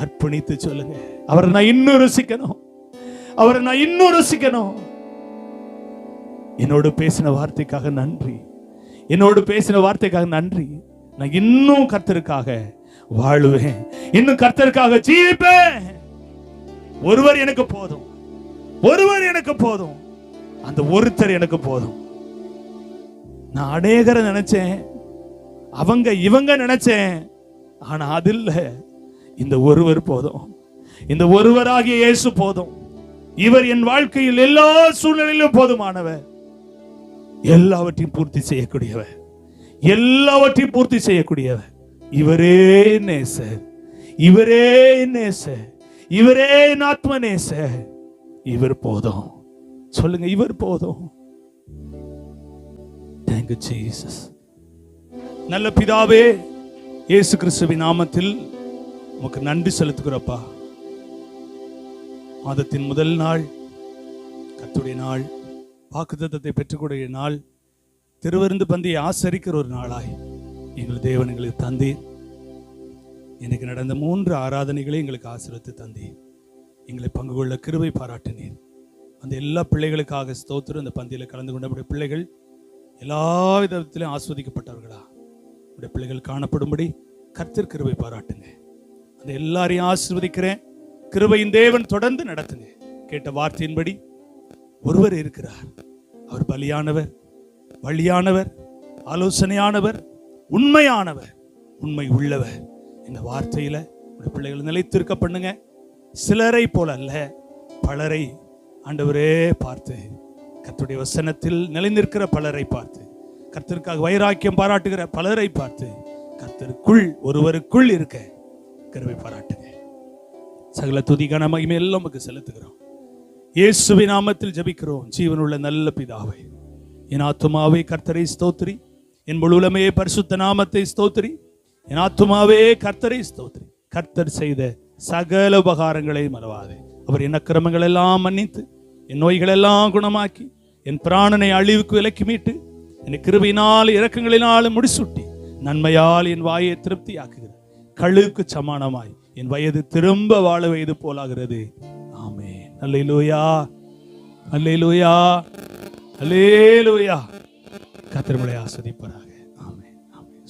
[SPEAKER 1] அர்ப்பணித்து சொல்லுங்க, அவரை நான் இன்னும் ருசிக்கணும், அவரை நான் இன்னும் ருசிக்கணும். என்னோடு பேசின வார்த்தைக்காக நன்றி, என்னோடு பேசின வார்த்தைக்காக நன்றி. நான் இன்னும் கர்த்தருக்காக வாழுவேன், இன்னும் கர்த்தருக்காக ஜீவிப்பேன். ஒருவர் எனக்கு போதும், ஒருவர் எனக்கு போதும், அந்த ஒருத்தர் எனக்கு போதும். நான் அநேகரை நினைச்சேன், அவங்க இவங்க நினைச்சேன், ஆனா அது இல்ல. இந்த ஒருவர் போதும், இந்த ஒருவராகிய இயேசு போதும். இவர் என் வாழ்க்கையில் எல்லா சூழ்நிலையிலும் போதுமானவர், எல்லாவற்றையும் பூர்த்தி செய்யக்கூடியவர், எல்லாவற்றையும் பூர்த்தி செய்யக்கூடியவர். இவரே நேசர், இவரே நேசர், இவரே ஆத்ம நேசர். இவர் போதும். சொல்லுங்க, இவர் போதும். Thank you, Jesus. நல்ல பிதாவே, இயேசு கிறிஸ்துவின் நாமத்தில் உமக்கு நன்றி செலுத்துகிறப்பா. மாதத்தின் முதல் நாள், கர்த்தருடைய நாள், வாக்குத்தத்தத்தை பெற்றுக்கூடிய நாள், திருவிருந்து பந்தியை ஆசரிக்கிற ஒரு நாளாய் எங்கள் தேவன் எங்களுக்கு தந்தீர். எனக்கு நடந்த 3 ஆராதனைகளை எங்களுக்கு ஆசீர்வதித்து தந்தீர். எங்களை பங்கு கொள்ள கிருபை பாராட்டினீர். அந்த எல்லா பிள்ளைகளுக்காக ஸ்தோத்திரம். அந்த பந்தியில் கலந்து கொண்ட நம்முடைய பிள்ளைகள் எல்லா விதத்திலும் ஆஸ்வதிக்கப்பட்டவர்களா நம்முடைய பிள்ளைகள் காணப்படும்படி கர்த்தர் கிருபை பாராட்டுங்க. அந்த எல்லாரையும் ஆசீர்வதிக்கிறேன். கிருபையின் தேவன் தொடர்ந்து நடத்துங்க. கேட்ட வார்த்தையின்படி ஒருவர் இருக்கிறார். அவர் பலியானவர், வழியானவர், ஆலோசனையானவர், உண்மையானவர், உண்மை உள்ளவர். இந்த வார்த்தையில உடைய பிள்ளைகள் நிலைத்திருக்க பண்ணுங்க. சிலரை போல அல்ல, பலரை ஆண்டவரே பார்த்து, கர்த்தருடைய வசனத்தில் நிலைநிற்கிற பலரை பார்த்து, கர்த்தருக்காக வைராக்கியம் பாராட்டுகிற பலரை பார்த்து, கர்த்தருக்குள் ஒருவருக்குள் இருக்க கிருபை பாராட்டுங்க. சகல துதி கன மகிமை எல்லாம் நமக்கு செலுத்துகிறோம். இயேசுவின் நாமத்தில் ஜெபிக்கிறோம் ஜீவனுள்ள நல்ல பிதாவே. என் ஆத்துமாவே கர்த்தரை ஸ்தோத்திரி, என் முழுவலுமே பரிசுத்த நாமத்தை ஸ்தோத்திரி. என் ஆத்துமாவே கர்த்தரை ஸ்தோத்திரி. கர்த்தர் செய்த சகல உபகாரங்களை மறவாதே. அவர் என் அக்கிரமங்கள் எல்லாம் மன்னித்து, என் நோய்கள் எல்லாம் குணமாக்கி, என் பிராணனை அழிவுக்கு விலக்கி மீட்டு, என் கிருபையினால் இரக்கங்களினால் முடிசூட்டி, நன்மையால் என் வாயை திருப்தி ஆக்குகிறார். கழுவுக்கு சமானமாய் என் வயது திரும்ப வாழ வயது போலாகிறது. ஆமென். அல்லேலூயா, அல்லேலூயா, அல்லேலூயா. கர்த்தர் உங்களை ஆசீர்வதிப்பாராக. ஆமென், ஆமென்.